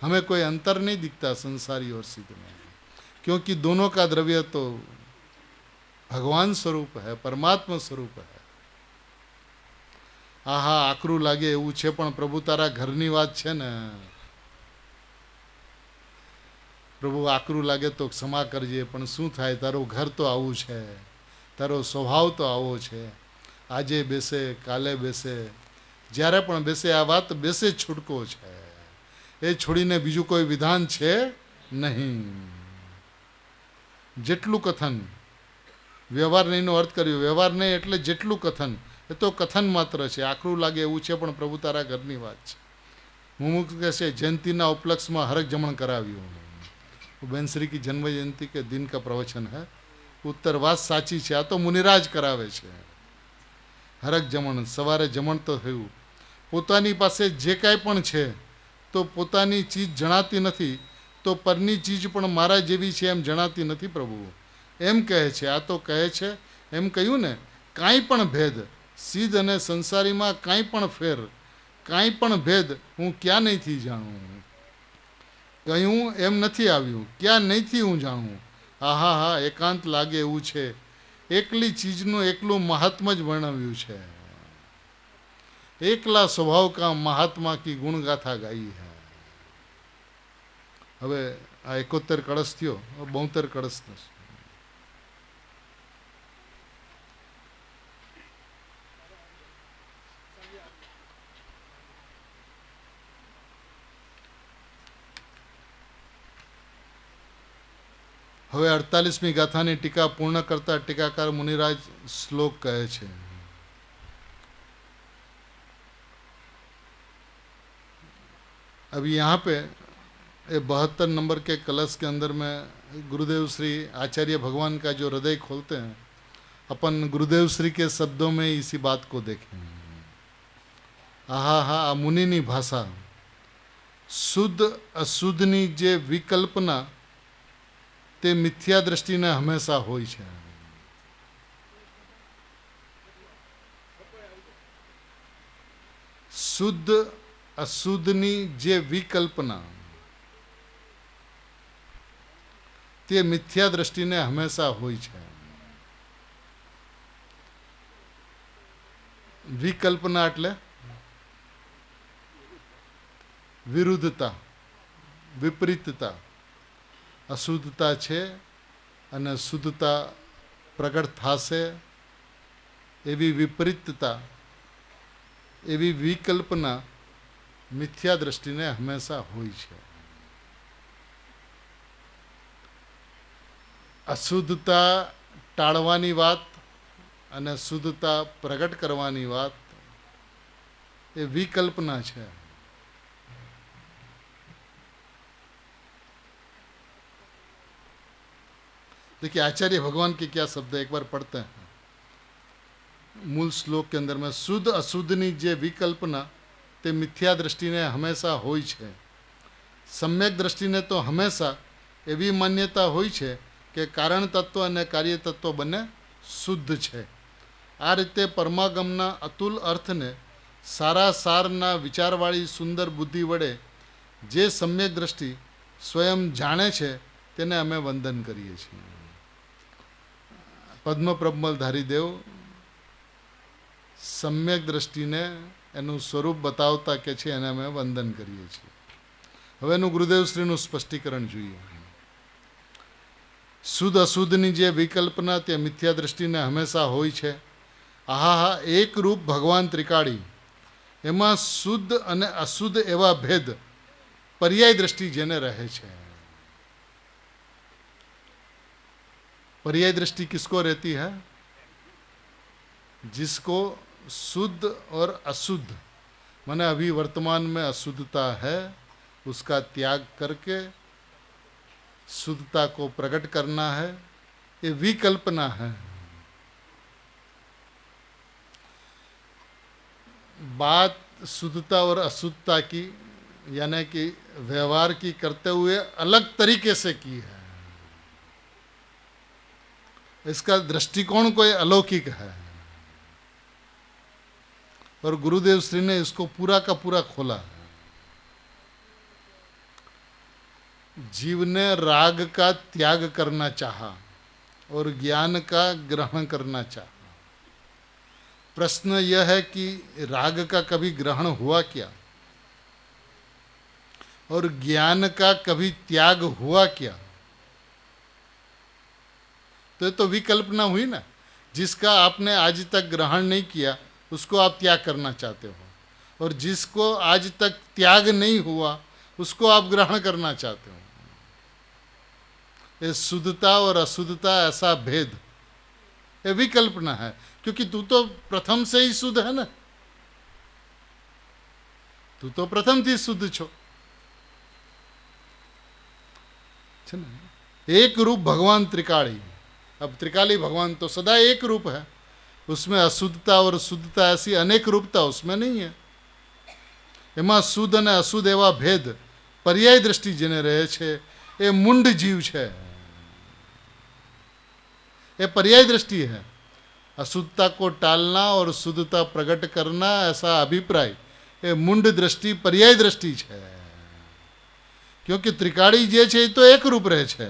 हमें कोई अंतर नहीं दिखता संसारी और सिद्ध में, क्योंकि दोनों का द्रव्य तो भगवान स्वरूप है, परमात्मा स्वरूप है। आहा आकरू लागे एवं छे, पण प्रभु तारा घरनी वात छे ने। प्रभु आकरू लागे तो क्षमा करजे, पण शुं थाय, तारो घर तो आवुं छे, तारो स्वभाव तो आवो छे। आजे बेसे काले बेसे, ज्यारे पण बेसे आ वात बेसे छूटको छे। ए छोड़ीने बीजू कोई विधान छे नहीं। જેટલું કથન, વ્યવહાર નહીંનો અર્થ કર્યો, વ્યવહાર નહીં એટલે જેટલું કથન, એ તો કથન માત્ર છે, આકરું લાગે એવું છે, પણ પ્રભુ તારા ઘરની વાત છે. મુમુક્ષ કહે છે જયંતીના ઉપલક્ષમાં હરક જમણ કરાવ્યું. બેનશ્રી કી જન્મ જયંતી કે દિન કા પ્રવચન હૈ. ઉત્તર વાત સાચી છે, આ તો મુનિરાજ કરાવે છે. હરક જમણ, સવારે જમણ તો થયું. પોતાની પાસે જે કાંઈ પણ છે તો પોતાની ચીજ જણાતી નથી, તો પરની ચીજ પણ મારા જેવી છે એમ જણાતી નથી. પ્રભુ એમ કહે છે, આ તો કહે છે એમ કહ્યું ને, કાંઈ પણ ભેદ સિદ્ધ અને સંસારીમાં કાંઈ પણ ફેર, કાંઈ પણ ભેદ હું ક્યાં નહીંથી જાણું. કહ્યું એમ નથી આવ્યું, ક્યાં નહીંથી હું જાણું. આહા હા, એકાંત લાગે એવું છે, એકલી ચીજનું એકલું મહાત્મ જ વર્ણવ્યું છે. એકલા સ્વભાવ કા મહાત્મા કી ગુણ ગાથા ગાઈ હૈ. હવે આ 71 કળશ થયો, 72 કળશ થશે. હવે 48મી ગાથાની ટીકા પૂર્ણ કરતા ટીકાકાર મુનિરાજ શ્લોક કહે છે. अभी यहाँ पे 72 नंबर के कलश के अंदर में गुरुदेव श्री आचार्य भगवान का जो हृदय खोलते हैं, अपन गुरुदेव श्री के शब्दों में इसी बात को देखें. आहा हा, आ मुनिनी भाषा શુદ્ધ અશુદ્ધની જે વિકલ્પના તે મિથ્યા દ્રષ્ટિને હંમેશા હોય છે. શુદ્ધ અશુદ્ધની જે વિકલ્પના તે મિથ્યા દ્રષ્ટિને હંમેશા હોય છે. વિકલ્પના એટલે વિરુદ્ધતા, વિપરીતતા. અશુદ્ધતા છે અને શુદ્ધતા પ્રગટ થશે એવી વિપરીતતા, એવી વિકલ્પના મિથ્યા દ્રષ્ટિને હંમેશા હોય છે. અશુદ્ધતા ટાળવાની વાત અને શુદ્ધતા પ્રગટ કરવાની વાત એ વિકલ્પના છે. देखिए आचार्य भगवान के क्या शब्द है, एक बार पढ़ते हैं. मूल श्लोक के अंदर में शुद्ध अशुद्धनी जे विकल्पना ते मिथ्या दृष्टिने हमेशा होय छे. सम्यक दृष्टिने तो हमेशा एवी मान्यता होय छे के कारण तत्व अने कार्य तत्व बने शुद्ध छे. आ रीते परमागमना अतुल अर्थने सारा सारना विचारवाળી सुंदर बुद्धि वडे जे सम्यक दृष्टि स्वयं जाणे छे तेने अमे वंदन करीए छीए. पद्म प्रबलधारी देव सम्यक दृष्टिने एनु स्वरूप बतावता के छे एने अमे वंदन करीए छीए. हवे एनु गुरुदेव श्रीनु स्पष्टीकरण जोईए. शुद्ध अशुद्धनी जे विकल्पना ते मिथ्या दृष्टिने हमेशा होय छे. आहा हा, एक रूप भगवान त्रिकाળી, एमां शुद्ध अने अशुद्ध एवा भेद पर्याय दृष्टि जेने रहे छे. पर्याय दृष्टि किसको रहती है? जिसको शुद्ध और अशुद्ध, माने अभी वर्तमान में अशुद्धता है, उसका त्याग करके शुद्धता को प्रकट करना है, ये विकल्पना है. बात शुद्धता और अशुद्धता की यानी कि व्यवहार की करते हुए अलग तरीके से की है. इसका दृष्टिकोण कोई अलौकिक है और गुरुदेव श्री ने इसको पूरा का पूरा खोला है. जीव ने राग का त्याग करना चाहा और ज्ञान का ग्रहण करना चाहा. प्रश्न यह है कि राग का कभी ग्रहण हुआ क्या और ज्ञान का कभी त्याग हुआ क्या? तो ये तो विकल्पना हुई ना. जिसका आपने आज तक ग्रहण नहीं किया उसको आप त्याग करना चाहते हो, और जिसको आज तक त्याग नहीं हुआ उसको आप ग्रहण करना चाहते हो. ये शुद्धता और अशुद्धता ऐसा भेद, ये विकल्पना है, क्योंकि तू तो प्रथम से ही शुद्ध है ना, तू तो प्रथम थी शुद्ध छो। एक रूप भगवान त्रिकाली, अब त्रिकाली भगवान तो सदा एक रूप है, उसमें अशुद्धता और शुद्धता ऐसी अनेक रूपता उसमें नहीं है। એમાં શુદ્ધ અને અશુદ્ધ એવા ભેદ પર્યાય દ્રષ્ટિ જેને રહે છે એ મૂંડ જીવ છે, ये पर्याय दृष्टि है। अशुद्धता को टालना और शुद्धता प्रकट करना ऐसा अभिप्राय ये मुंड दृष्टि पर्याय दृष्टि है, क्योंकि त्रिकाड़ी जे છે એ તો એક રૂપ રહે છે।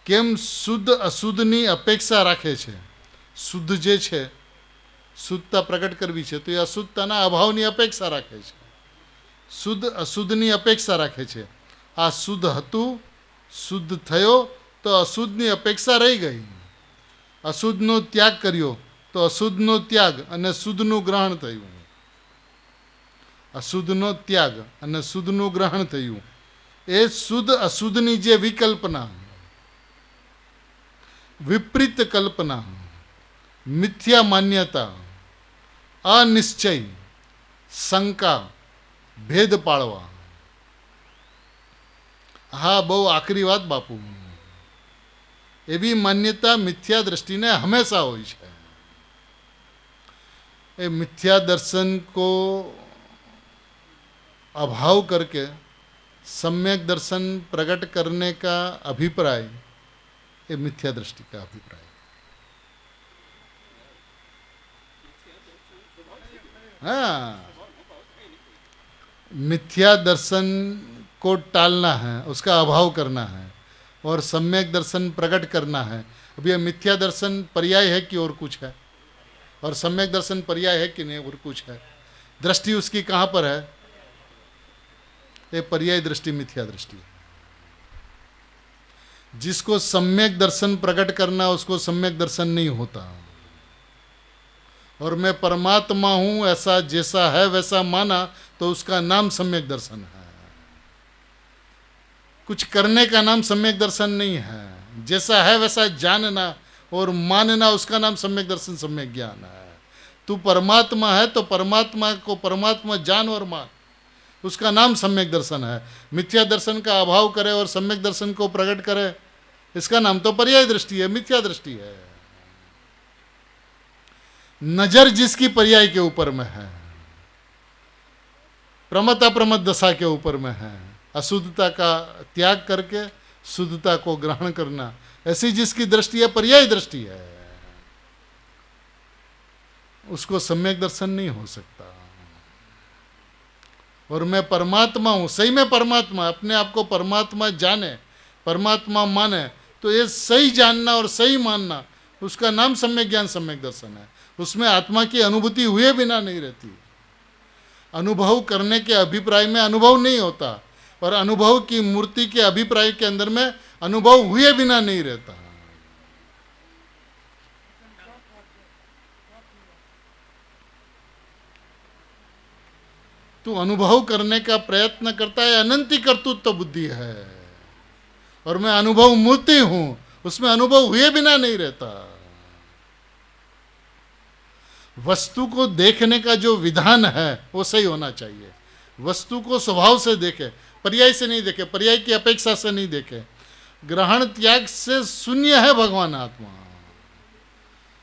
કેમ શુદ્ધ અશુદ્ધની અપેક્ષા રાખે છે? શુદ્ધ જે છે શુદ્ધતા પ્રગટ કરવી છે તો એ અશુદ્ધતાના અભાવની અપેક્ષા રાખે છે, શુદ્ધ અશુદ્ધની અપેક્ષા રાખે છે। આ શુદ્ધ હતું, શુદ્ધ થયો તો અશુદ્ધની અપેક્ષા રહી ગઈ, અશુદ્ધનો ત્યાગ કર્યો તો અશુદ્ધનો ત્યાગ અને શુદ્ધનું ગ્રહણ થયું, અશુદ્ધનો ત્યાગ અને શુદ્ધનું ગ્રહણ થયું। એ શુદ્ધ અશુદ્ધની જે વિકલ્પના, વિપરીત કલ્પના, મિથ્યા માન્યતા, અનિશ્ચય, શંકા, ભેદ પાળવા, હા બહુ આખરી વાત બાપુ, એવી માન્યતા મિથ્યા દૃષ્ટિને હંમેશા હોય છે। એ મિથ્યા દર્શન को अभाव करके सम्यक दर्शन प्रकट करने का अभिप्राय ये मिथ्या दृष्टि का अभिप्राय। हाँ, मिथ्या दर्शन को टालना है, उसका अभाव करना है और सम्यक दर्शन प्रकट करना है। अब यह मिथ्या दर्शन पर्याय है कि और कुछ है, और सम्यक दर्शन पर्याय है कि नहीं और कुछ है। दृष्टि उसकी कहाँ पर है? ये पर्याय दृष्टि मिथ्या दृष्टि है। जिसको सम्यक दर्शन प्रकट करना उसको सम्यक दर्शन नहीं होता, और मैं परमात्मा हूं ऐसा जैसा है वैसा माना तो उसका नाम सम्यक दर्शन है। कुछ करने का नाम सम्यक दर्शन नहीं है, जैसा है वैसा जानना और मानना उसका नाम सम्यक दर्शन सम्यक ज्ञान है। तू परमात्मा है तो परमात्मा को परमात्मा जान और मान, उसका नाम सम्यक दर्शन है। मिथ्या दर्शन का अभाव करे और सम्यक दर्शन को प्रकट करे, इसका नाम तो पर्याय दृष्टि है, मिथ्या दृष्टि है। नजर जिसकी पर्याय के ऊपर में है, प्रमत अप्रमत दशा के ऊपर में है, अशुद्धता का त्याग करके शुद्धता को ग्रहण करना, ऐसी जिसकी दृष्टि है पर्याय दृष्टि है, उसको सम्यक दर्शन नहीं हो सकता। और मैं परमात्मा हूं, सही में परमात्मा, अपने आप को परमात्मा जाने, परमात्मा माने, तो ये सही जानना और सही मानना उसका नाम सम्यक ज्ञान सम्यक दर्शन है। उसमें आत्मा की अनुभूति हुए बिना नहीं रहती। अनुभव करने के अभिप्राय में अनुभव नहीं होता, और अनुभव की मूर्ति के अभिप्राय के अंदर में अनुभव हुए बिना नहीं रहता। तू अनुभव करने का प्रयत्न करता है, अनंती कर्तृत्व बुद्धि है, और मैं अनुभव मूर्ति हूं, उसमें अनुभव हुए बिना नहीं रहता। वस्तु को देखने का जो विधान है वो सही होना चाहिए। वस्तु को स्वभाव से देखे, पर्याय से नहीं देखे, पर्याय की अपेक्षा से नहीं देखे। ग्रहण त्याग से शून्य है भगवान आत्मा,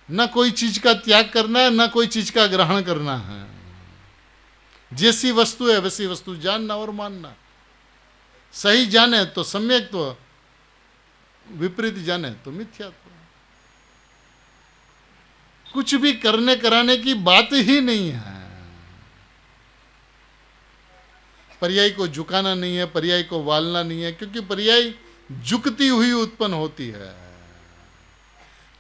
न कोई चीज का त्याग करना है, न कोई चीज का ग्रहण करना है। जैसी वस्तु है वैसी वस्तु जानना और मानना। सही जाने तो सम्यकत्व, विपरीत जाने तो मिथ्यात्व। कुछ भी करने कराने की बात ही नहीं है। पर्याय को झुकाना नहीं है, पर्याय को वालना नहीं है, क्योंकि पर्याय झुकती हुई उत्पन्न होती है।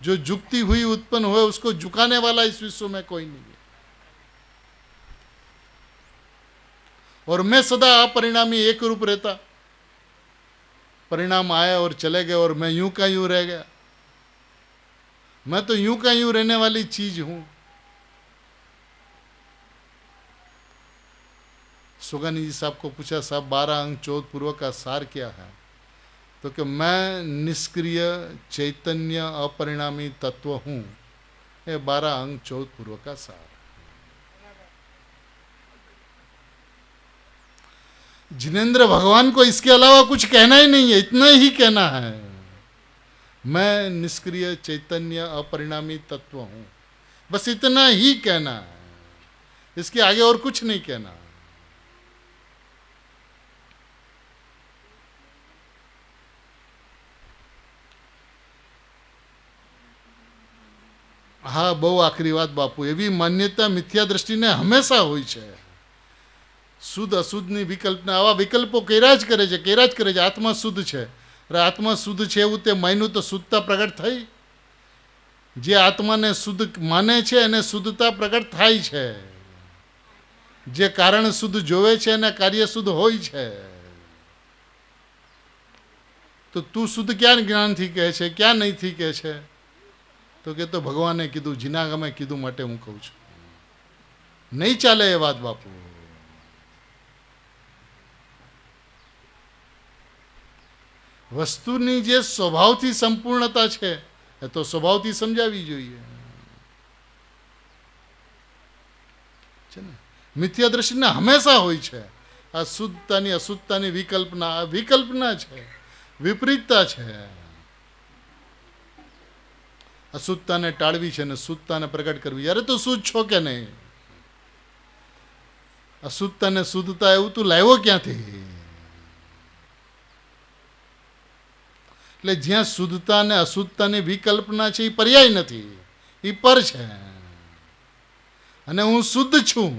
जो झुकती हुई उत्पन्न हुए उसको झुकाने वाला इस विश्व में कोई नहीं है। और मैं सदा अपरिणामी एक रूप रहता, परिणाम आए और चले गए और मैं यूं का यूं रह गया। मैं तो यूं का यूं रहने वाली चीज हूं। सुगानी जी साहब को पूछा, साहब 12 अंक 14 पूर्व का सार क्या है? तो कि मैं निष्क्रिय चैतन्य अपरिणामी तत्व हूँ, ये 12 अंक 14 पूर्व का सार। जिनेंद्र भगवान को इसके अलावा कुछ कहना ही नहीं है, इतना ही कहना है, मैं निष्क्रिय चैतन्य अपरिणामी तत्व हूं, बस इतना ही कहना है, इसके आगे और कुछ नहीं कहना। હા, બહુ આખરી વાત બાપુ, એવી માન્યતા મિથ્યા દ્રષ્ટિને હંમેશા હોય છે। શુદ્ધ અશુદ્ધની વિકલ્પના આવા વિકલ્પો કર્યા જ કરે છે। આત્મા શુદ્ધ છે, આત્મા શુદ્ધ છે એવું તે માન્યું તો શુદ્ધતા પ્રગટ થઈ। જે આત્માને શુદ્ધ માને છે એને શુદ્ધતા પ્રગટ થાય છે। જે કારણ શુદ્ધ જોવે છે એને કાર્ય શુદ્ધ હોય છે। તો તું શુદ્ધ ક્યાં જ્ઞાનથી કહે છે, ક્યાં નહીંથી કહે છે? તો કે તો ભગવાને કીધું, જીના ગમે કીધું માટે હું કહું છું। નહીં ચાલે એ વાત બાપુ। વસ્તુની જે સ્વભાવથી સંપૂર્ણતા છે એ તો સ્વભાવથી સમજાવી જોઈએ છે ને। મિથ્યા દ્રષ્ટિના હંમેશા હોય છે। આ શુદ્ધતાની અશુદ્ધતાની વિકલ્પના, આ વિકલ્પના છે, વિપરીતતા છે। અશુદ્ધતાને ટાળવી છે ને શુદ્ધતાને પ્રગટ કરવી। અરે તું શુદ્ધ છો કે નહીં? અશુદ્ધતાને શુદ્ધતા એવું તું લાવ્યો ક્યાંથી? એટલે જ્યાં શુદ્ધતા અને અશુદ્ધતાની વિકલ્પના છે એ પર્યાય નથી, એ પર છે। અને હું શુદ્ધ છું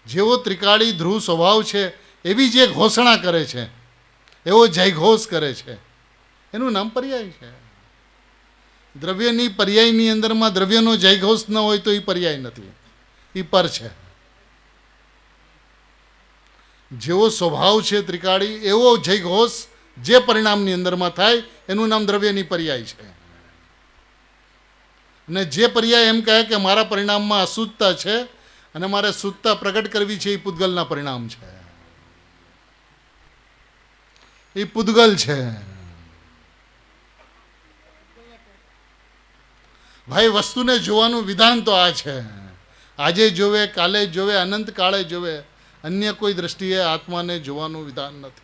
જેવો ત્રિકાળી ધ્રુવ સ્વભાવ છે એવી જે ઘોષણા કરે છે, એવો જયઘોષ કરે છે, એનું નામ પર્યાય છે। દ્રવ્યની પર્યાયની અંદરમાં દ્રવ્યનો જયઘોષ ન હોય તો એ પર્યાય નથી, એ પર છે। જેવો સ્વભાવ છે ત્રિકાળી એવો જયઘોષ જે પરિણામની અંદરમાં થાય એનું નામ દ્રવ્યની પર્યાય છે। અને જે પર્યાય એમ કહે કે મારા પરિણામમાં અશુદ્ધતા છે અને મારે શુદ્ધતા પ્રગટ કરવી છે, એ પૂતગલના પરિણામ છે, એ પૂતગલ છે। ભાઈ, વસ્તુને જોવાનું વિધાન તો આ છે। આજે જોવે, કાલે જોવે, અનંત કાળે જોવે, અન્ય કોઈ દ્રષ્ટિએ આત્માને જોવાનું વિધાન નથી।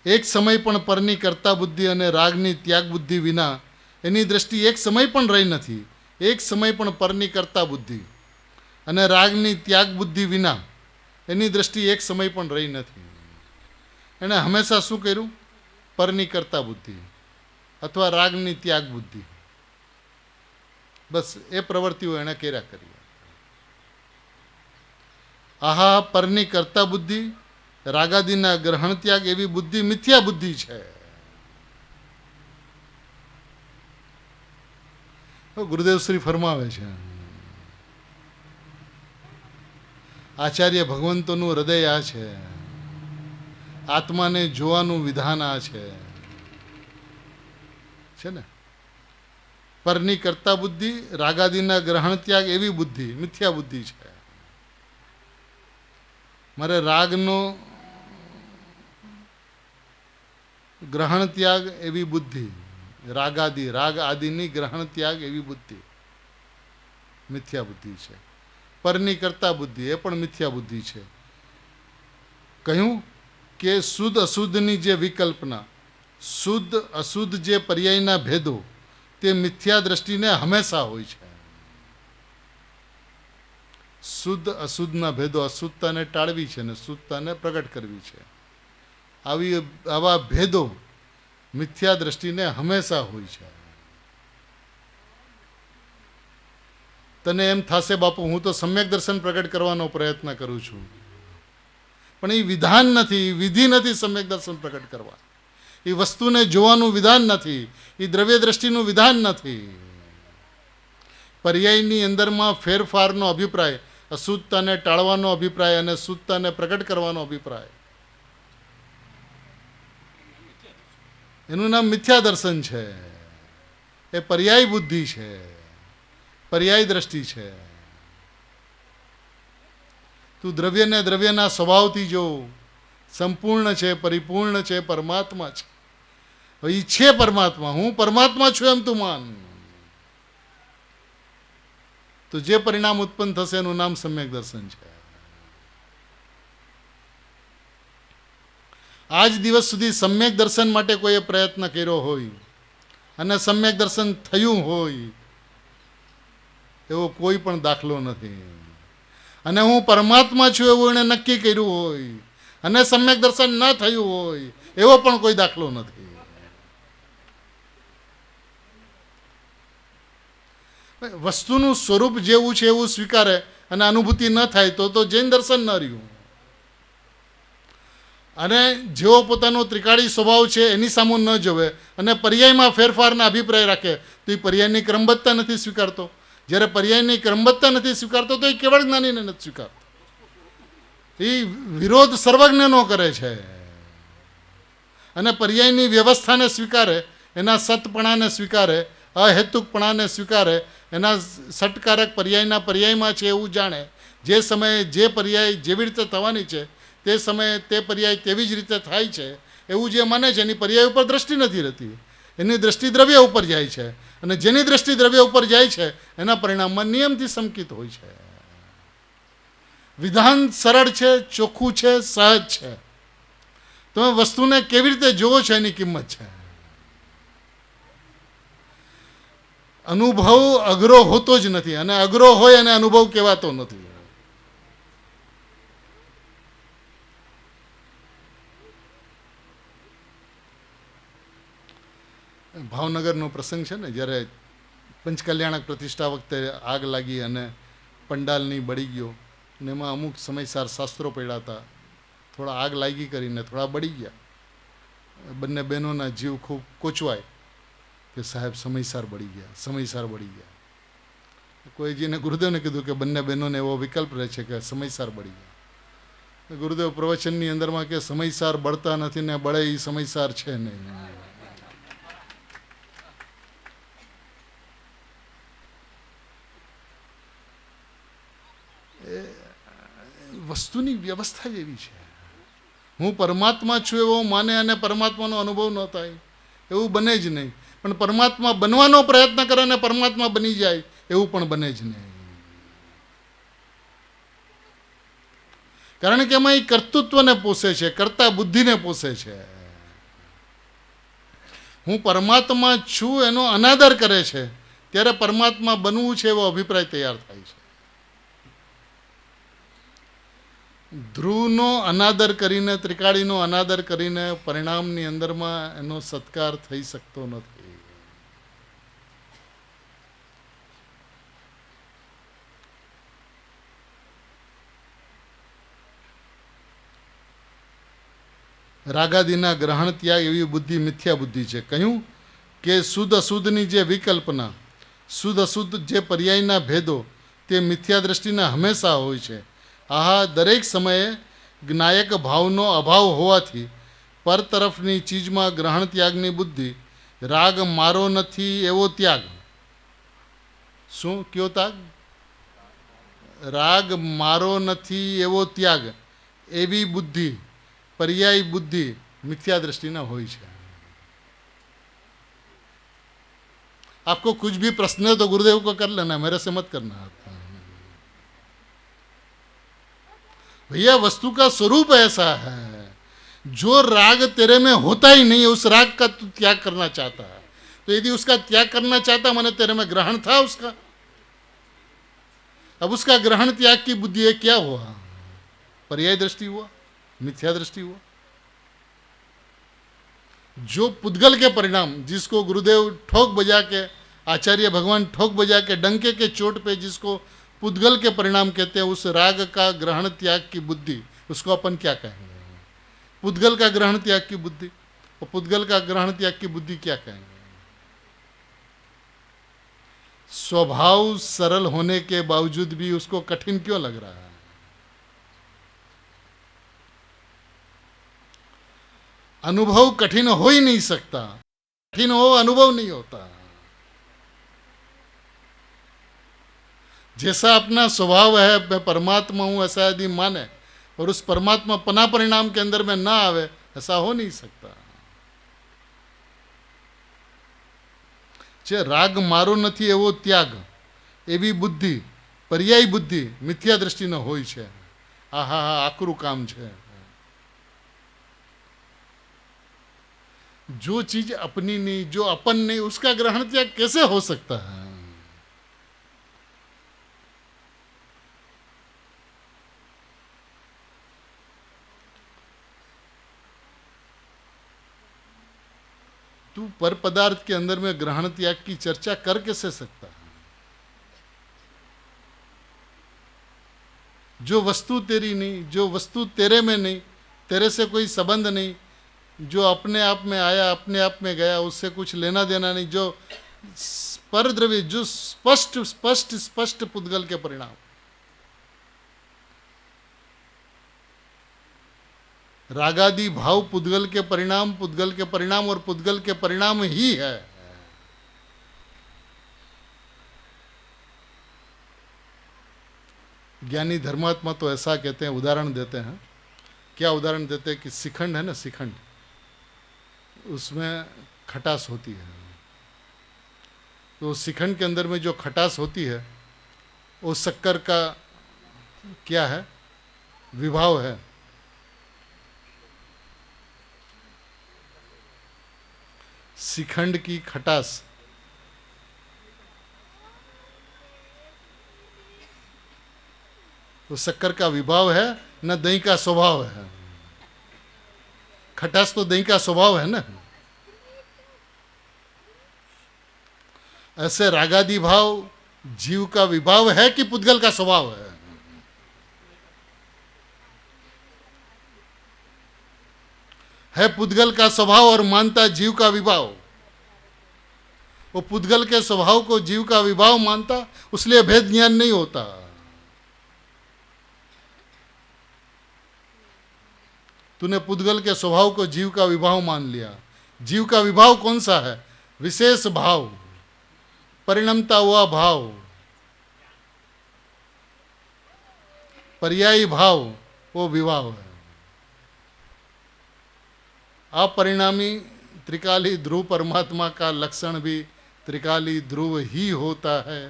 એક સમય પણ પરની કરતા બુદ્ધિ અને રાગની ત્યાગ બુદ્ધિ વિના એની દ્રષ્ટિ એક સમય પણ રહી નથી। એક સમય પણ પરની કરતા બુદ્ધિ અને રાગની ત્યાગ બુદ્ધિ વિના એની દ્રષ્ટિ એક સમય પણ રહી નથી। એણે હંમેશા શું કર્યું? પરની કરતા બુદ્ધિ અથવા રાગની ત્યાગ બુદ્ધિ, બસ એ પ્રવૃત્તિઓ એણે કર્યા કરી। આહા, પરની કરતા બુદ્ધિ, રાગાદીના ગ્રહણ ત્યાગ એવી બુદ્ધિ મિથ્યા બુદ્ધિ છે। ગુરુદેવ શ્રી ફરમાવે છે, આચાર્ય ભગવંતોનું હૃદય આ છે, આત્માને જોવાનું વિધાન આ છે ને। પરની કરતા બુદ્ધિ, રાગાદીના ગ્રહણ ત્યાગ એવી બુદ્ધિ મિથ્યા બુદ્ધિ છે। મારે રાગનો ગ્રહણ ત્યાગ એવી બુદ્ધિ, રાગ આદિની ગ્રહણ ત્યાગ એવી બુદ્ધિ મિથ્યા બુદ્ધિ છે। પરની કરતા બુદ્ધિ એ પણ મિથ્યા બુદ્ધિ છે। કહ્યું કે શુદ્ધ અશુદ્ધની જે વિકલ્પના, શુદ્ધ અશુદ્ધ જે પર્યાયના ભેદો, તે મિથ્યા દ્રષ્ટિને હંમેશા હોય છે। શુદ્ધ અશુદ્ધના ભેદો, અશુદ્ધતાને ટાળવી છે ને શુદ્ધતાને પ્રગટ કરવી છે। આવા ભેદો મિથ્યા દ્રષ્ટિને હંમેશા હોય છે। તને એમ થશે બાપુ હું તો સમ્યક દર્શન પ્રગટ કરવાનો પ્રયત્ન કરું છું, પણ એ વિધાન નથી, વિધિ નથી સમ્યક દર્શન પ્રગટ કરવા। એ વસ્તુને જોવાનું વિધાન નથી, એ દ્રવ્ય દ્રષ્ટિનું વિધાન નથી। પર્યાયની અંદરમાં ફેરફારનો અભિપ્રાય, અશુદ્ધતાને ટાળવાનો અભિપ્રાય અને શુદ્ધતાને પ્રગટ કરવાનો અભિપ્રાય, એનું નામ મિથ્યા દર્શન છે। એ પર્યાય બુદ્ધિ છે, પર્યાય દ્રષ્ટિ છે। તું દ્રવ્યને દ્રવ્યના સ્વભાવથી જો, સંપૂર્ણ છે, પરિપૂર્ણ છે, પરમાત્મા છે. એ છે પરમાત્મા, હું પરમાત્મા છું એમ તું માન. તો જે પરિણામ ઉત્પન્ન થશે એનું નામ સમ્યક દર્શન છે. આજ દિવસ સુધી સમ્યક દર્શન માટે કોઈએ પ્રયત્ન કર્યો હોય અને સમ્યક દર્શન થયું હોય એવો કોઈ પણ દાખલો નથી. અને હું પરમાત્મા છું એવું એણે નક્કી કર્યું હોય અને સમ્યક દર્શન ન થયું હોય એવો પણ કોઈ દાખલો નથી. વસ્તુનું સ્વરૂપ જેવું છે એવું સ્વીકારે અને અનુભૂતિ ન થાય તો જૈન દર્શન ન રહ્યું. અને જેવો પોતાનો ત્રિકાળી સ્વભાવ છે એની સામું ન જોવે અને પર્યાયમાં ફેરફારના અભિપ્રાય રાખે તો એ પર્યાયની ક્રમબદ્ધતા નથી સ્વીકારતો. જ્યારે પર્યાયની ક્રમબદ્ધતા નથી સ્વીકારતો તો એ કેવળ જ્ઞાનીને નથી સ્વીકારતો. એ વિરોધ સર્વજ્ઞનો કરે છે અને પર્યાયની વ્યવસ્થાને સ્વીકારે, એના સતપણાને સ્વીકારે, અહેતુકપણાને સ્વીકારે, એના સટકારક પર્યાયના પર્યાયમાં છે એવું જાણે. જે સમયે જે પર્યાય જેવી રીતે થવાની છે તે સમયે તે પર્યાય તેવી જ રીતે થાય છે એવું જે માને છે એની પર્યાય ઉપર દ્રષ્ટિ નથી રહેતી. એની દ્રષ્ટિ દ્રવ્ય ઉપર જાય છે અને જેની દ્રષ્ટિ દ્રવ્ય ઉપર જાય છે એના પરિણામમાં નિયમથી સંકિત હોય છે. વિધાન સરળ છે, ચોખ્ખું છે, સહજ છે. તમે વસ્તુને કેવી રીતે જોવો છો એની કિંમત છે. અનુભવ અઘરો હોતો જ નથી અને અઘરો હોય અને અનુભવ કહેવાતો નથી. ભાવનગરનો પ્રસંગ છે ને, જ્યારે પંચકલ્યાણક પ્રતિષ્ઠા વખતે આગ લાગી અને પંડાલની બળી ગયો અને એમાં અમુક સમયસાર શાસ્ત્રો પડ્યા હતા. થોડા આગ લાગી કરીને થોડા બળી ગયા. બંને બહેનોના જીવ ખૂબ કોચવાય કે સાહેબ સમયસાર બળી ગયા, સમયસાર બળી ગયા. કોઈજીને ગુરુદેવને કીધું કે બંને બહેનોને એવો વિકલ્પ રહે છે કે સમયસાર બળી ગયા. ગુરુદેવ પ્રવચનની અંદરમાં કે સમયસાર બળતા નથી ને બળે એ સમયસાર છે નહીં. વસ્તુની વ્યવસ્થા જેવી છે. હું પરમાત્મા છું એવો માને અને પરમાત્માનો અનુભવ ન થાય એવું બને જ નહીં. પણ પરમાત્મા બનવાનો પ્રયત્ન કરે અને પરમાત્મા બની જાય એવું પણ બને જ નહીં. કારણ કે એમાં એ કર્તૃત્વને પોષે છે, કર્તા બુદ્ધિને પોષે છે. હું પરમાત્મા છું એનો અનાદર કરે છે ત્યારે પરમાત્મા બનવું છે એવો અભિપ્રાય તૈયાર થાય છે. ધ્રુવનો અનાદર કરીને, ત્રિકાળીનો અનાદર કરીને પરિણામની અંદરમાં એનો સત્કાર થઈ શકતો નથી. રાગાદિના ગ્રહણ ત્યાગ એવી બુદ્ધિ મિથ્યા બુદ્ધિ છે. કહ્યું કે શુદ્ધ અશુદ્ધની જે વિકલ્પના, શુદ્ધ અશુદ્ધ જે પર્યાયના ભેદો તે મિથ્યા દ્રષ્ટિના હંમેશા હોય છે. આહા દરેક સમયે જ્ઞાયક ભાવનો અભાવ હોવાથી પર તરફની ચીજમાં ગ્રહણ ત્યાગની બુદ્ધિ, રાગ મારો નથી એવો ત્યાગ. શું કયો ત્યાગ? રાગ મારો નથી એવો ત્યાગ, એવી બુદ્ધિ, पर्यायी बुद्धि मिथ्या दृष्टि न हो. आपको कुछ भी प्रश्न है तो गुरुदेव को कर लेना, मेरे से मत करना. भैया वस्तु का स्वरूप ऐसा है, जो राग तेरे में होता ही नहीं उस राग का तू त्याग करना चाहता है. तो यदि उसका त्याग करना चाहता माने तेरे में ग्रहण था उसका. अब उसका ग्रहण त्याग की बुद्धि है, क्या हुआ? पर्याय दृष्टि हुआ, मिथ्या दृष्टि हुआ. जो पुद्गल के परिणाम, जिसको गुरुदेव ठोक बजा के, आचार्य भगवान ठोक बजा के डंके के चोट पे जिसको पुद्गल के परिणाम कहते हैं, उस राग का ग्रहण त्याग की बुद्धि, उसको अपन क्या कहेंगे? पुद्गल का ग्रहण त्याग की बुद्धि और पुद्गल का ग्रहण त्याग की बुद्धि क्या कहेंगे? स्वभाव सरल होने के बावजूद भी उसको कठिन क्यों लग रहा है? अनुभव कठिन हो ही नहीं सकता. कठिन हो अनुभव नहीं होता. जैसा अपना स्वभाव है, मैं परमात्मा हूँ ऐसा यदि माने और उस परमात्मा पना परिणाम के अंदर में ना आवे, ऐसा हो नहीं सकता। जे राग मारो નથી એવો ત્યાગ, એવી બુદ્ધિ, પર્યાયી બુદ્ધિ, મિથ્યા દ્રષ્ટિ ન હોય છે। આહા હા, આકરું કામ છે। जो चीज अपनी नहीं, जो अपन नहीं, उसका ग्रहण त्याग कैसे हो सकता है? तू पर पदार्थ के अंदर में ग्रहण त्याग की चर्चा कर कैसे सकता है? जो वस्तु तेरी नहीं, जो वस्तु तेरे में नहीं, तेरे से कोई संबंध नहीं, जो अपने आप में आया अपने आप में गया, उससे कुछ लेना देना नहीं, जो पर द्रव्य, जो स्पष्ट स्पष्ट स्पष्ट पुद्गल के परिणाम, रागादि भाव पुद्गल के परिणाम, पुद्गल के परिणाम और पुद्गल के परिणाम ही है। ज्ञानी धर्मात्मा तो ऐसा कहते हैं, उदाहरण देते हैं। क्या उदाहरण देते हैं कि शिखंड है ना, शिखंड, उसमें खटास होती है। तो शिखंड के अंदर में जो खटास होती है वो शक्कर का क्या है? विभाव है। शिखंड की खटास तो शक्कर का विभाव है, न दही का स्वभाव है। खटास तो दही का स्वभाव है ना। ऐसे रागादि भाव जीव का विभाव है कि पुद्गल का स्वभाव है? है पुद्गल का स्वभाव और मानता जीव का विभाव। वो पुद्गल के स्वभाव को जीव का विभाव मानता, उसलिए भेद ज्ञान नहीं होता। तूने पुद्गल के स्वभाव को जीव का विभाव मान लिया। जीव का विभाव कौन सा है? विशेष भाव, परिणमता हुआ भाव, पर्यायी भाव, वो विभाव है। अपरिणामी त्रिकाली ध्रुव परमात्मा का लक्षण भी त्रिकाली ध्रुव ही होता है,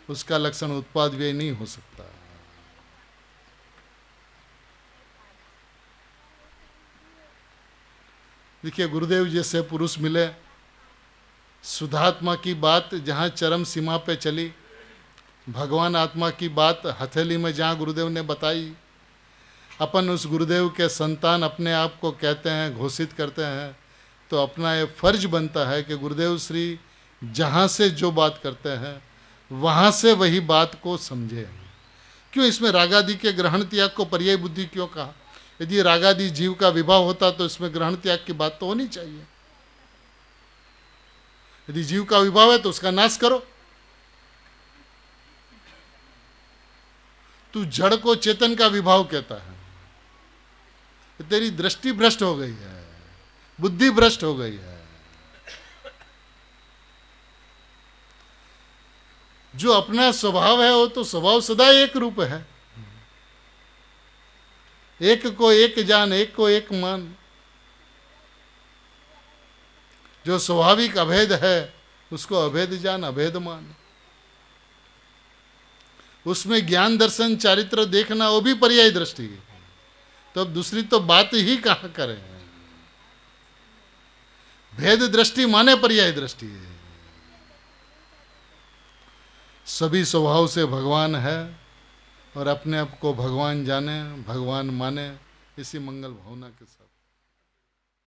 उसका लक्षण उत्पाद व्यय नहीं हो सकता। देखिए, गुरुदेव जैसे पुरुष मिले, शुद्धात्मा की बात जहाँ चरम सीमा पे चली, भगवान आत्मा की बात हथेली में जहाँ गुरुदेव ने बताई, अपन उस गुरुदेव के संतान अपने आप को कहते हैं, घोषित करते हैं, तो अपना ये फर्ज बनता है कि गुरुदेव श्री जहाँ से जो बात करते हैं वहाँ से वही बात को समझे। क्यों इसमें रागादि के ग्रहण त्याग को पर्याय बुद्धि क्यों कहा? यदि रागादि जीव का विभाव होता तो इसमें ग्रहण त्याग की बात तो होनी चाहिए। यदि जीव का विभाव है तो उसका नाश करो। तू जड़ को चेतन का विभाव कहता है, तेरी दृष्टि भ्रष्ट हो गई है, बुद्धि भ्रष्ट हो गई है। जो अपना स्वभाव है वो तो स्वभाव सदा एक रूप है। एक को एक जान, एक को एक मान। जो स्वाभाविक अभेद है उसको अभेद जान, अभेद मान। उसमें ज्ञान दर्शन चारित्र देखना वो भी पर्याय दृष्टि है। तो अब दूसरी तो बात ही कहाँ करें? भेद दृष्टि माने पर्याय दृष्टि है। सभी स्वभाव से भगवान है और अपने आप को भगवान जाने, भगवान माने, इसी मंगल भावना के साथ।